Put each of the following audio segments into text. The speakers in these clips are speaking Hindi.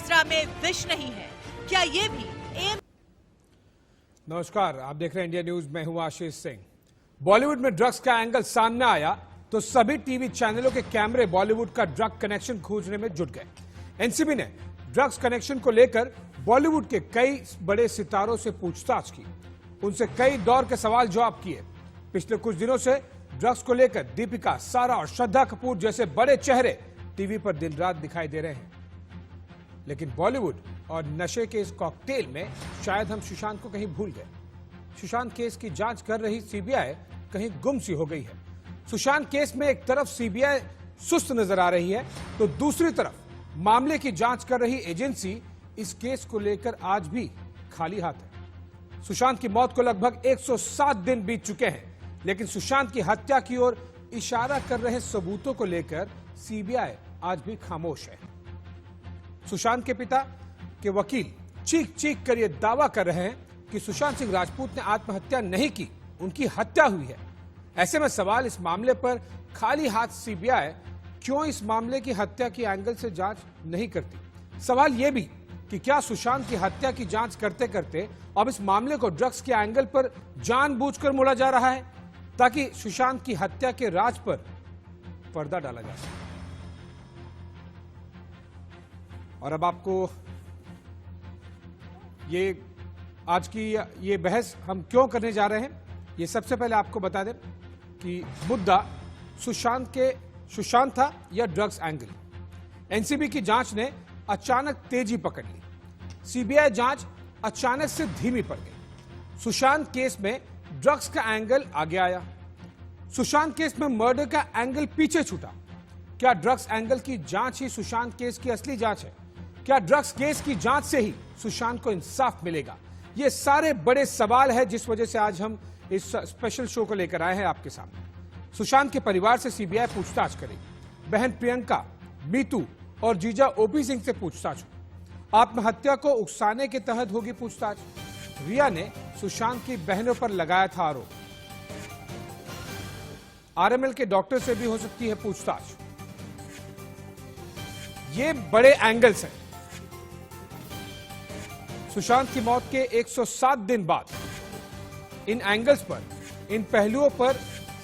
अगेस्ट्रा में विष नहीं है? क्या ये भी नमस्कार, आप देख रहे हैं इंडिया न्यूज। मैं हूं आशीष सिंह। बॉलीवुड में ड्रग्स का एंगल सामने आया तो सभी टीवी चैनलों के कैमरे बॉलीवुड का ड्रग कनेक्शन खोजने में जुट गए। एनसीबी ने ड्रग्स कनेक्शन को लेकर बॉलीवुड के कई बड़े सितारों से पूछताछ की, उनसे कई दौर के सवाल जवाब किए। पिछले कुछ दिनों से ड्रग्स को लेकर दीपिका, सारा और श्रद्धा कपूर जैसे बड़े चेहरे टीवी पर दिन रात दिखाई दे रहे हैं। लेकिन बॉलीवुड और नशे के इस कॉकटेल में शायद हम सुशांत को कहीं भूल गए। सुशांत केस की जांच कर रही सीबीआई कहीं गुम सी हो गई है। सुशांत केस में एक तरफ सीबीआई सुस्त नजर आ रही है तो दूसरी तरफ मामले की जांच कर रही एजेंसी इस केस को लेकर आज भी खाली हाथ है। सुशांत की मौत को लगभग 107 दिन बीत चुके हैं, लेकिन सुशांत की हत्या की ओर इशारा कर रहे सबूतों को लेकर सीबीआई आज भी खामोश है। सुशांत के पिता के वकील चीख चीख कर यह दावा कर रहे हैं कि सुशांत सिंह राजपूत ने आत्महत्या नहीं की, उनकी हत्या हुई है। ऐसे में सवाल इस मामले पर खाली हाथ सीबीआई क्यों इस मामले की हत्या की एंगल से जांच नहीं करती। सवाल यह भी कि क्या सुशांत की हत्या की जांच करते करते अब इस मामले को ड्रग्स के एंगल पर जानबूझकर मोड़ा जा रहा है ताकि सुशांत की हत्या के राज पर पर्दा डाला जा सके। और अब आपको ये आज की ये बहस हम क्यों करने जा रहे हैं, ये सबसे पहले आपको बता दें कि मुद्दा सुशांत था या ड्रग्स एंगल। एनसीबी की जांच ने अचानक तेजी पकड़ ली, सीबीआई जांच अचानक से धीमी पड़ गई। सुशांत केस में ड्रग्स का एंगल आगे आया, सुशांत केस में मर्डर का एंगल पीछे छूटा। क्या ड्रग्स एंगल की जांच ही सुशांत केस की असली जांच है? क्या ड्रग्स केस की जांच से ही सुशांत को इंसाफ मिलेगा? ये सारे बड़े सवाल है जिस वजह से आज हम इस स्पेशल शो को लेकर आए हैं आपके सामने। सुशांत के परिवार से सीबीआई पूछताछ करेगी, बहन प्रियंका, मीतू और जीजा ओपी सिंह से पूछताछ होगी। आत्महत्या को उकसाने के तहत होगी पूछताछ। रिया ने सुशांत की बहनों पर लगाया था आरोप। आरएमएल के डॉक्टर से भी हो सकती है पूछताछ। ये बड़े एंगल्स हैं। सुशांत की मौत के 107 दिन बाद इन एंगल्स पर, इन पहलुओं पर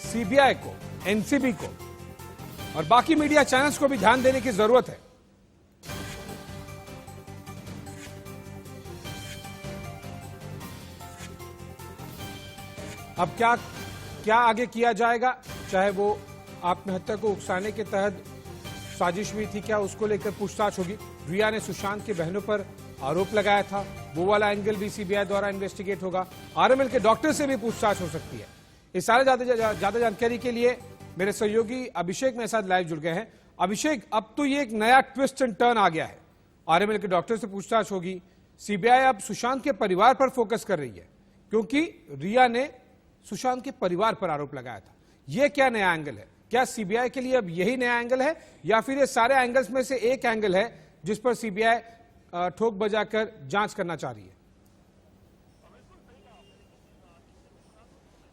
सीबीआई को, एनसीबी को और बाकी मीडिया चैनल्स को भी ध्यान देने की जरूरत है। अब क्या आगे किया जाएगा, चाहे वो आत्महत्या को उकसाने के तहत साजिश हुई थी क्या, उसको लेकर पूछताछ होगी। रिया ने सुशांत की बहनों पर आरोप लगाया था, वो वाला एंगल भी सीबीआई द्वारा इन्वेस्टिगेट होगा। आरएमएल के डॉक्टर से भी पूछताछ हो सकती है। इस सारे ज्यादा जानकारी के लिए मेरे सहयोगी अभिषेक मेरे साथ लाइव जुड़ गए हैं। अभिषेक, अब तो ये एक नया ट्विस्ट एंड टर्न आ गया है। आरएमएल के डॉक्टर से पूछताछ होगी, सीबीआई अब सुशांत के परिवार पर फोकस कर रही है क्योंकि रिया ने सुशांत के परिवार पर आरोप लगाया था। यह क्या नया एंगल है? क्या सीबीआई के लिए अब यही नया एंगल है या फिर ये सारे एंगल्स में से एक एंगल है जिस पर सीबीआई ठोक बजाकर जांच करना चाह रही है?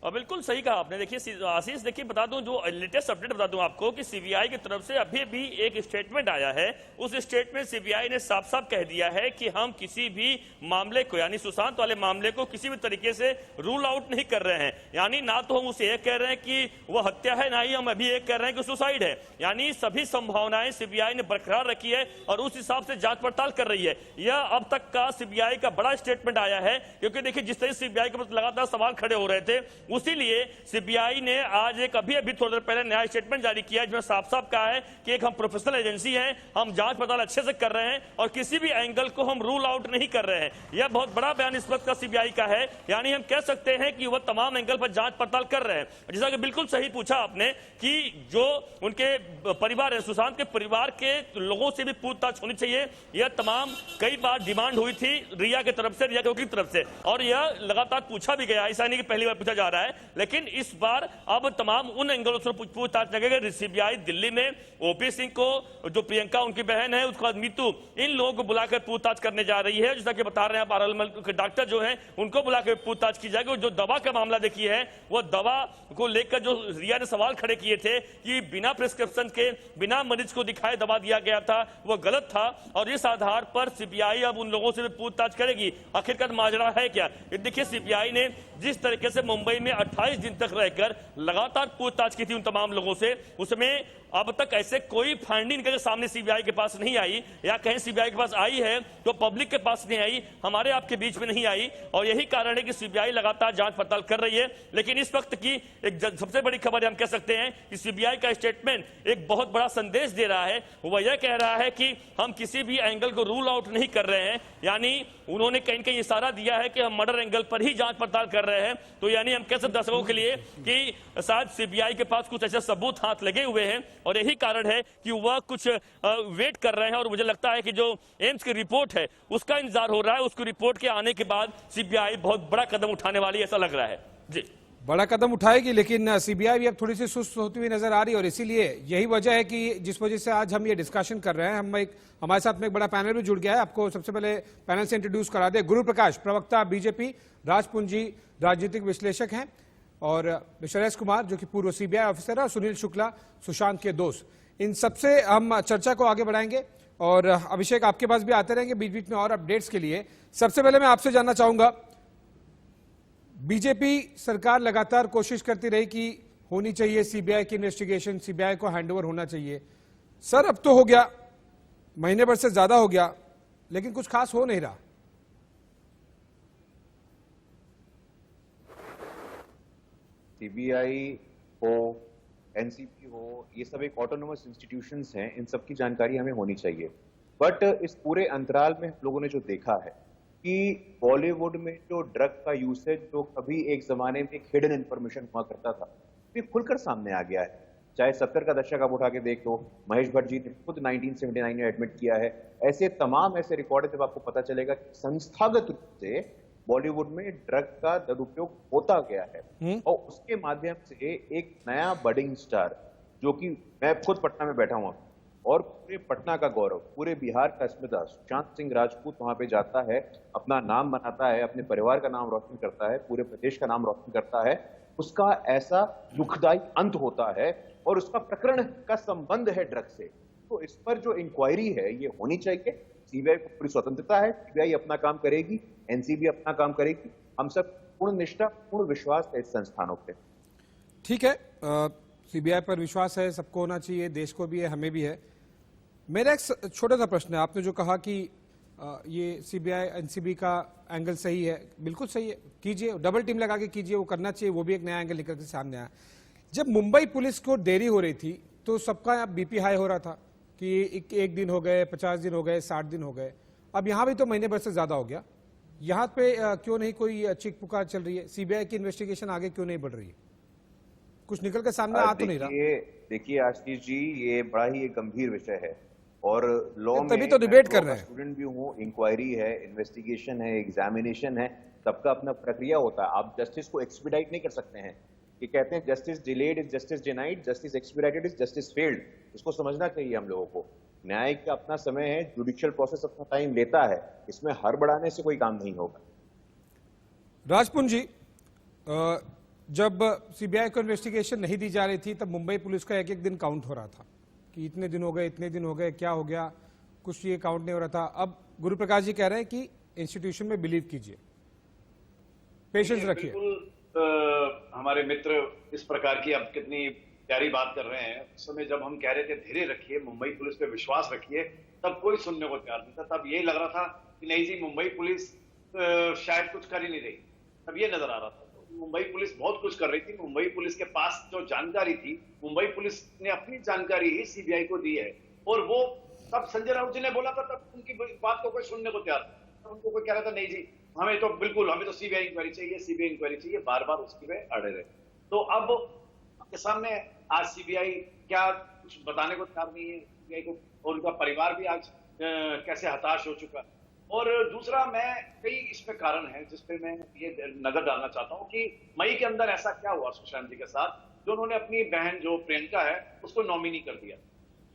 बिल्कुल सही कहा आपने। देखिए आशीष, देखिए बता दूं, जो लेटेस्ट अपडेट बता दूं आपको कि सीबीआई की तरफ से अभी भी एक स्टेटमेंट आया है। उस स्टेटमेंट सीबीआई ने साफ साफ कह दिया है कि हम किसी भी मामले को, यानी सुशांत वाले मामले को किसी भी तरीके से रूल आउट नहीं कर रहे हैं। यानी ना तो हम उसे एक कह रहे हैं कि वह हत्या है, ना ही हम अभी एक कह रहे हैं कि सुसाइड है। यानी सभी संभावनाएं सीबीआई ने बरकरार रखी है और उस हिसाब से जांच पड़ताल कर रही है। यह अब तक का सीबीआई का बड़ा स्टेटमेंट आया है, क्योंकि देखिए जिस तरह सीबीआई के ऊपर लगातार सवाल खड़े हो रहे थे, उसी लिए सीबीआई ने आज एक अभी थोड़ी देर पहले नया स्टेटमेंट जारी किया जिसमें साफ साफ कहा है कि एक हम प्रोफेशनल एजेंसी हैं, हम जांच पड़ताल अच्छे से कर रहे हैं और किसी भी एंगल को हम रूल आउट नहीं कर रहे हैं। यह बहुत बड़ा बयान इस वक्त का सीबीआई का है। यानी हम कह सकते हैं कि वह तमाम एंगल पर जांच पड़ताल कर रहे हैं। जैसा कि बिल्कुल सही पूछा आपने कि जो उनके परिवार है, सुशांत के परिवार के लोगों से भी पूछताछ होनी चाहिए। यह तमाम कई बार डिमांड हुई थी रिया की तरफ से, रिया की तरफ से, और यह लगातार पूछा भी गया। ऐसा नहीं कि पहली बार पूछा जा रहा है। है, लेकिन इस बार अब तमाम उन एंगलों से पूछताछ लगेगा। सीबीआई दिल्ली में ओपी सिंह को, जो प्रियंका उनकी बहन है, उसके बाद मीतू, इन लोगों को बुलाकर पूछताछ करने जा रही है। जैसा कि बता रहे हैं पारामल के डॉक्टर जो हैं, उनको बुलाकर पूछताछ की जाएगी। जो दवा का मामला देखिए है, वो दवा को लेकर जो रिया ने सवाल खड़े किए थे कि बिना प्रिस्क्रिप्शन के, बिना मरीज को दिखाए दवा दिया गया था, वो गलत था, और इस आधार पर सीबीआई अब उन लोगों से भी पूछताछ करेगी आखिरकार माजरा है क्या। देखिए सीबीआई ने जिस तरीके से मुंबई में 28 दिन तक रहकर लगातार पूछताछ की थी उन तमाम लोगों से, उसमें अब तक ऐसे कोई फाइंडिंग निकल सामने सीबीआई के पास नहीं आई, या कहीं सीबीआई के पास आई है तो पब्लिक के पास नहीं आई, हमारे आपके बीच में नहीं आई। और यही कारण है कि सीबीआई लगातार जांच पड़ताल कर रही है। लेकिन इस वक्त की एक सबसे बड़ी खबर हम कह सकते हैं कि सीबीआई का स्टेटमेंट एक बहुत बड़ा संदेश दे रहा है। वह यह कह रहा है कि हम किसी भी एंगल को रूल आउट नहीं कर रहे हैं, यानी उन्होंने कहीं कहीं इशारा दिया है कि हम मर्डर एंगल पर ही जांच पड़ताल कर रहे हैं। तो यानी हम कह सकते दर्शकों के लिए कि शायद सीबीआई के पास कुछ ऐसे सबूत हाथ लगे हुए हैं, और यही कारण है कि वह कुछ वेट कर रहे हैं। और मुझे लगता है कि जो एम्स की रिपोर्ट है उसका इंतजार हो रहा है, उसकी रिपोर्ट के आने के बाद सीबीआई बहुत बड़ा कदम उठाने वाली ऐसा लग रहा है। जी, बड़ा कदम उठाएगी, लेकिन सीबीआई भी अब थोड़ी सी सुस्त होती हुई नजर आ रही है। और इसीलिए यही वजह है कि जिस वजह से आज हम ये डिस्कशन कर रहे हैं, हमारे साथ में एक बड़ा पैनल भी जुड़ गया है। आपको सबसे पहले पैनल से इंट्रोड्यूस करा दे। गुरु प्रकाश, प्रवक्ता बीजेपी, राज पुंजी राजनीतिक विश्लेषक हैं, और मिस्टर एस कुमार जो कि पूर्व सीबीआई ऑफिसर है, और सुनील शुक्ला सुशांत के दोस्त। इन सबसे हम चर्चा को आगे बढ़ाएंगे, और अभिषेक आपके पास भी आते रहेंगे बीच बीच में और अपडेट्स के लिए। सबसे पहले मैं आपसे जानना चाहूंगा, बीजेपी सरकार लगातार कोशिश करती रही कि होनी चाहिए सीबीआई की इन्वेस्टिगेशन, सीबीआई को हैंडओवर होना चाहिए। सर अब तो हो गया, महीने भर से ज्यादा हो गया, लेकिन कुछ खास हो नहीं रहा। सीबीआई हो, एनसीबी हो, ये सब एक ऑटोनोमस इंस्टीट्यूशंस हैं, इन सब की जानकारी हमें होनी चाहिए। बट इस पूरे अंतराल में हम लोगों ने जो देखा है कि बॉलीवुड में जो ड्रग का यूसेज जो कभी एक जमाने में एक हिडन इंफॉर्मेशन हुआ करता था, ये खुलकर सामने आ गया है। चाहे 70 का दशक आप उठा के देख लो, महेश भट्ट जी ने खुद 1979 में एडमिट किया है। ऐसे तमाम ऐसे रिकॉर्ड जब आपको पता चलेगा कि संस्थागत रूप से बॉलीवुड में ड्रग का दुरुपयोग होता गया है, और उसके माध्यम से एक नया बडिंग स्टार, जो कि मैं खुद पटना में बैठा हूँ और पूरे पटना का गौरव, पूरे बिहार का अस्मिता, सुशांत सिंह राजपूत वहां पे जाता है, अपना नाम बनाता है, अपने परिवार का नाम रोशन करता है, पूरे प्रदेश का नाम रोशन करता है, उसका ऐसा दुखदायी अंत होता है, और उसका प्रकरण का संबंध है ड्रग से। तो इस पर जो इंक्वायरी है ये होनी चाहिए। सीबीआई को पूरी स्वतंत्रता है, सीबीआई अपना काम करेगी, एनसीबी अपना काम करेगी। हम सब पूर्ण निष्ठा, पूर्ण विश्वास है इस संस्थानों पे। ठीक है, सीबीआई पर विश्वास है, सबको होना चाहिए, देश को भी है, हमें भी है। मेरा एक छोटा सा प्रश्न है, आपने जो कहा कि ये सीबीआई एनसीबी का एंगल सही है, बिल्कुल सही है, कीजिए, डबल टीम लगा के कीजिए, वो करना चाहिए, वो भी एक नया एंगल निकल के सामने आया। जब मुंबई पुलिस को देरी हो रही थी तो सबका बीपी हाई हो रहा था कि एक दिन हो गए, 50 दिन हो गए, 60 दिन हो गए। अब यहाँ भी तो महीने भर से ज्यादा हो गया। यहाँ पे क्यों नहीं कोई चीख पुकार चल रही है? सीबीआई की इन्वेस्टिगेशन आगे क्यों नहीं बढ़ रही है? कुछ निकल के सामने आ तो नहीं रहा। देखिए आशीष जी, ये बड़ा ही एक गंभीर विषय है, और लॉ में तभी तो डिबेट कर रहे हैं। स्टूडेंट भी हूँ, इंक्वायरी है, इन्वेस्टिगेशन है, एग्जामिनेशन है, सबका अपना प्रक्रिया होता है। आप जस्टिस को एक्सपीडाइट नहीं कर सकते हैं। ये कहते हैं justice delayed is justice denied, justice expedited is justice failed. इसको समझना चाहिए हम लोगों को। न्याय का अपना समय है, जुडिशियल प्रोसेस अपना टाइम लेता है, इसमें हर बढ़ाने से कोई काम नहीं होगा। राजपुन जी, जब सीबीआई को इन्वेस्टिगेशन नहीं दी जा रही थी तब मुंबई पुलिस का एक एक दिन काउंट हो रहा था कि इतने दिन हो गए, इतने दिन हो गए, क्या हो गया, कुछ ये काउंट नहीं हो रहा था। अब गुरु प्रकाश जी कह रहे हैं कि इंस्टीट्यूशन में बिलीव कीजिए, पेशेंस रखिए। बिल्कुल हमारे मित्र इस प्रकार की अब कितनी प्यारी बात कर रहे हैं। उस समय जब हम कह रहे थे धैर्य रखिए, मुंबई पुलिस पे विश्वास रखिए, तब कोई सुनने को तैयार नहीं था। तब यही लग रहा था कि नहीं जी, मुंबई पुलिस शायद कुछ कर ही नहीं रही। तब ये नजर आ रहा था मुंबई पुलिस बहुत कुछ कर रही थी। मुंबई पुलिस के पास जो जानकारी थी, मुंबई पुलिस ने अपनी जानकारी ही सीबीआई को दी है, और वो तब संजय राउत जी ने बोला था, तब उनकी बात को कोई सुनने को तैयार था। उनको कोई कह रहा था नहीं जी, हमें तो सीबीआई इंक्वायरी चाहिए, सीबीआई इंक्वायरी चाहिए, बार बार उसकी पे अड़े रहे। तो अब आपके सामने आज सीबीआई क्या कुछ बताने को तैयार नहीं है सीबीआई को, और उनका परिवार भी आज कैसे हताश हो चुका। और दूसरा, मैं कई इसमें कारण है जिसपे मैं ये नजर डालना चाहता हूँ कि मई के अंदर ऐसा क्या हुआ सुशांत जी के साथ, जो उन्होंने अपनी बहन जो प्रियंका है उसको नॉमिनी कर दिया।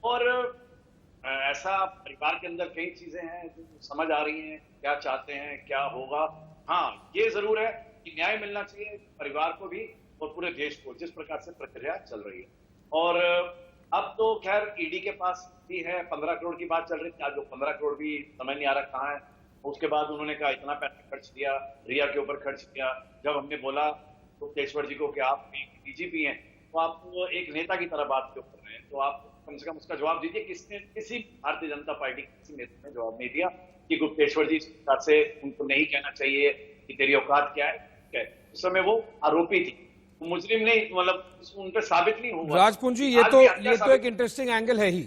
और ऐसा परिवार के अंदर कई चीजें हैं जो समझ आ रही हैं, क्या चाहते हैं, क्या होगा। हाँ, ये जरूर है कि न्याय मिलना चाहिए परिवार को भी और पूरे देश को, जिस प्रकार से प्रक्रिया चल रही है। और अब तो खैर ईडी के पास भी है, 15 करोड़ की बात चल रही थी, आज वो 15 करोड़ भी समझ नहीं आ रहा कहाँ है। उसके बाद उन्होंने कहा इतना पैसा खर्च किया, रिया के ऊपर खर्च किया। जब हमने बोला तो केशवर जी को कि आप डीजीपी हैं, तो आप एक नेता की तरह बात क्यों कर रहे हैं, तो आप कम से कम उसका जवाब दीजिए। किसने, किसी भारतीय जनता पार्टी के किसी नेता ने जवाब नहीं दिया कि गुप्तेश्वर जी इस प्रकार से उनको नहीं कहना चाहिए कि तेरी औकात क्या है। उस समय वो आरोपी थी, मुजरिम नहीं, मतलब उन पर साबित नहीं हुआ। राजपूंजी, ये तो एक इंटरेस्टिंग एंगल है ही,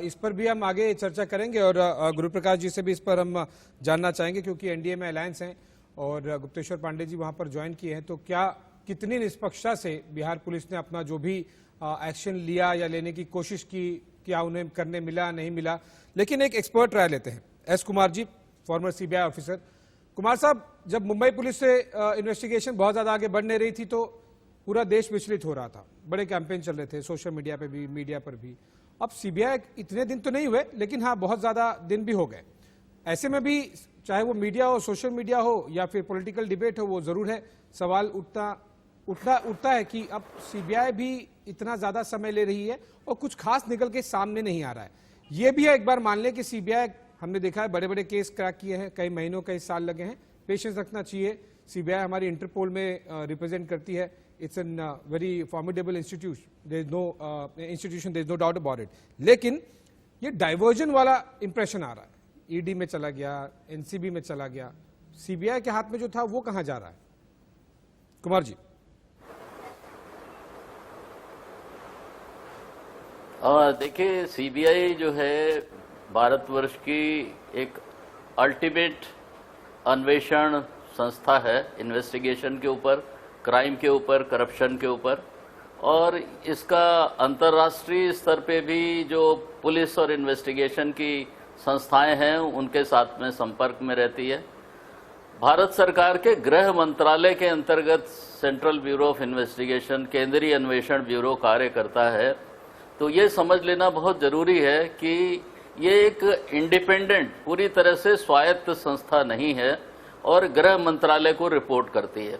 इस पर भी हम आगे चर्चा करेंगे और गुरु प्रकाश जी से भी इस पर हम जानना चाहेंगे, क्योंकि एनडीए में अलायंस हैं और गुप्तेश्वर पांडे जी वहां पर ज्वाइन किए हैं। तो क्या कितनी निष्पक्षता से बिहार पुलिस ने अपना जो भी एक्शन लिया या लेने की कोशिश की, क्या उन्हें करने मिला नहीं मिला। लेकिन एक एक्सपर्ट राय लेते हैं, S Kumar ji, farmer CBI officer. Kumar साहब, जब मुंबई पुलिस से इन्वेस्टिगेशन बहुत ज्यादा आगे बढ़ नहीं रही थी तो पूरा देश विचलित हो रहा था, बड़े कैंपेन चल रहे थे सोशल मीडिया पे भी, मीडिया पर भी। अब सीबीआई इतने दिन तो नहीं हुए, लेकिन हाँ बहुत ज्यादा दिन भी हो गए। ऐसे में भी चाहे वो मीडिया हो, सोशल मीडिया हो या फिर पॉलिटिकल डिबेट हो, वो जरूर है, सवाल उठता है कि अब सीबीआई भी इतना ज्यादा समय ले रही है और कुछ खास निकल के सामने नहीं आ रहा है। ये भी है, एक बार मान लें कि सीबीआई, हमने देखा है बड़े बड़े केस क्रैक किए हैं, कई महीनों कई साल लगे हैं, पेशेंस रखना चाहिए। सीबीआई हमारी इंटरपोल में रिप्रेजेंट करती है, it's an very formidable institution, there is no doubt about it. लेकिन ये डाइवर्जन वाला इंप्रेशन आ रहा है, ईडी में चला गया, एनसीबी में चला गया, सीबीआई के हाथ में जो था वो कहां जा रहा है? कुमार जी। देखिए, सीबीआई जो है भारतवर्ष की एक अल्टीमेट अन्वेषण संस्था है, इन्वेस्टिगेशन के ऊपर, क्राइम के ऊपर, करप्शन के ऊपर। और इसका अंतर्राष्ट्रीय स्तर पे भी जो पुलिस और इन्वेस्टिगेशन की संस्थाएं हैं उनके साथ में संपर्क में रहती है। भारत सरकार के गृह मंत्रालय के अंतर्गत सेंट्रल ब्यूरो ऑफ इन्वेस्टिगेशन, केंद्रीय अन्वेषण ब्यूरो कार्य करता है। तो ये समझ लेना बहुत जरूरी है कि ये एक इंडिपेंडेंट, पूरी तरह से स्वायत्त संस्था नहीं है और गृह मंत्रालय को रिपोर्ट करती है।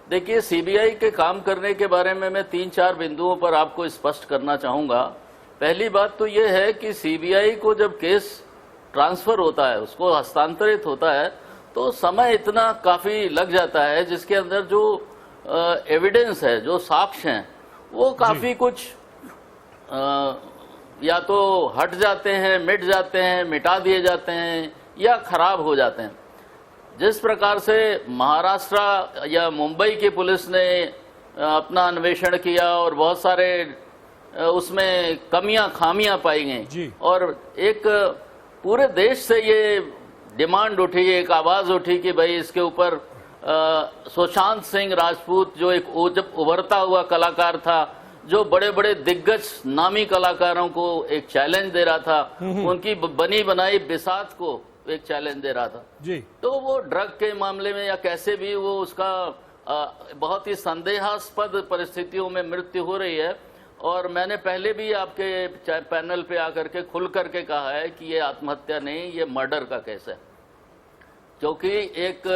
देखिए, सीबीआई के काम करने के बारे में मैं 3-4 बिंदुओं पर आपको स्पष्ट करना चाहूँगा। पहली बात तो ये है कि सीबीआई को जब केस ट्रांसफर होता है, उसको हस्तांतरित होता है, तो समय इतना काफ़ी लग जाता है जिसके अंदर जो एविडेंस है, जो साक्ष्य हैं, वो काफ़ी कुछ या तो हट जाते हैं, मिट जाते हैं, मिटा दिए जाते हैं या खराब हो जाते हैं। जिस प्रकार से महाराष्ट्र या मुंबई की पुलिस ने अपना अन्वेषण किया और बहुत सारे उसमें कमियां खामियां पाई गई और एक पूरे देश से ये डिमांड उठी, एक आवाज उठी कि भाई इसके ऊपर सुशांत सिंह राजपूत जो एक उभरता हुआ कलाकार था, जो बड़े बड़े दिग्गज नामी कलाकारों को एक चैलेंज दे रहा था, उनकी बनी बनाई बिसात को एक चैलेंज दे रहा था जी। तो वो ड्रग के मामले में या कैसे भी वो उसका बहुत ही संदेहास्पद परिस्थितियों में मृत्यु हो रही है। और मैंने पहले भी आपके पैनल पे आकर के खुल करके कहा है कि ये आत्महत्या नहीं, ये मर्डर का केस है, क्योंकि एक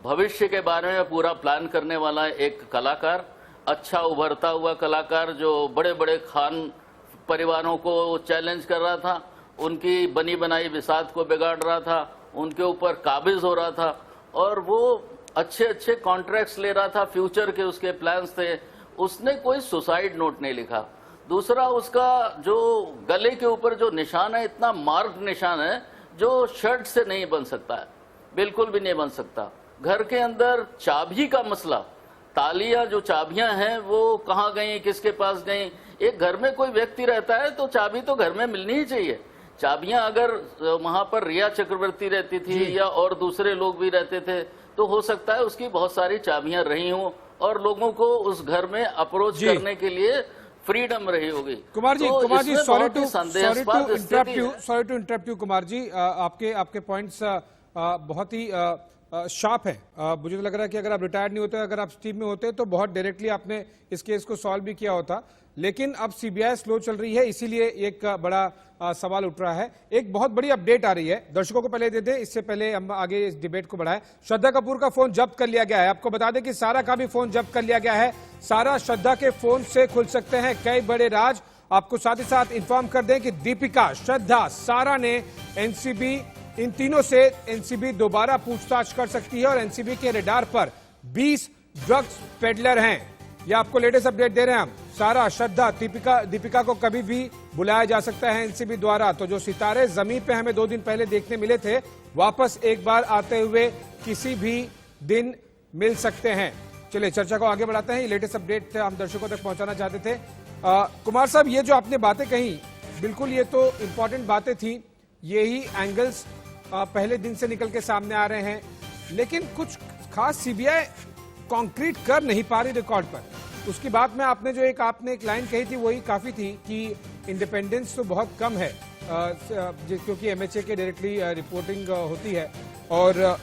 भविष्य के बारे में पूरा प्लान करने वाला एक कलाकार, अच्छा उभरता हुआ कलाकार जो बड़े बड़े खान परिवारों को चैलेंज कर रहा था, उनकी बनी बनाई बिसात को बिगाड़ रहा था, उनके ऊपर काबिज हो रहा था और वो अच्छे अच्छे कॉन्ट्रैक्ट्स ले रहा था, फ्यूचर के उसके प्लान्स थे। उसने कोई सुसाइड नोट नहीं लिखा। दूसरा, उसका जो गले के ऊपर जो निशान है, इतना मार्क्ड निशान है जो शर्ट से नहीं बन सकता है, बिल्कुल भी नहीं बन सकता। घर के अंदर चाबी का मसला, तालियां जो चाबियां हैं वो कहाँ गई, किसके पास गई। एक घर में कोई व्यक्ति रहता है तो चाबी तो घर में मिलनी ही चाहिए। चाबियां अगर वहां पर रिया चक्रवर्ती रहती थी या और दूसरे लोग भी रहते थे तो हो सकता है उसकी बहुत सारी चाबियां रही हों और लोगों को उस घर में अप्रोच करने के लिए फ्रीडम रही होगी। कुमार जी, तो कुमार जी, इसमें सॉरी बहुत ही टू संदेहास्पद स्थिति है। इंटरप्ट यू कुमार जी, आपके पॉइंट्स बहुत ही शार्प हैं। मुझे तो लग रहा है कि अगर आप रिटायर्ड नहीं होते, अगर आप टीम में होते तो बहुत डायरेक्टली आपने इस केस को सॉल्व भी किया होता, लेकिन अब सीबीआई स्लो चल रही है, इसीलिए एक बड़ा सवाल उठ रहा है। एक बहुत बड़ी अपडेट आ रही है, दर्शकों को पहले दे दें, इससे पहले हम आगे इस डिबेट को बढ़ाएं। श्रद्धा कपूर का फोन जब्त कर लिया गया है। आपको बता दें कि सारा का भी फोन जब्त कर लिया गया है। सारा श्रद्धा के फोन से खुल सकते हैं कई बड़े राज। आपको साथ ही साथ इंफॉर्म कर दें कि दीपिका, श्रद्धा, सारा ने एनसीबी, इन तीनों से एनसीबी दोबारा पूछताछ कर सकती है और एनसीबी के रेडार पर 20 ड्रग्स पेडलर हैं। ये आपको लेटेस्ट अपडेट दे रहे हैं हम। सारा, श्रद्धा, दीपिका को कभी भी बुलाया जा सकता है एनसीबी द्वारा। तो जो सितारे जमीन पे हमें 2 दिन पहले देखने मिले थे, वापस एक बार आते हुए किसी भी दिन मिल सकते हैं। चलिए चर्चा को आगे बढ़ाते हैं। ये लेटेस्ट अपडेट हम दर्शकों तक पहुंचाना चाहते थे। कुमार साहब, ये जो आपने बातें कही, बिल्कुल ये तो इंपॉर्टेंट बातें थी। यही एंगल्स पहले दिन से निकल के सामने आ रहे हैं, लेकिन कुछ खास सीबीआई कॉन्क्रीट कर नहीं पा रही रिकॉर्ड पर। उसकी बात में आपने एक लाइन कही थी, वही काफी थी कि इंडिपेंडेंस तो बहुत कम है, क्योंकि एमएचए के डायरेक्टली रिपोर्टिंग होती है। और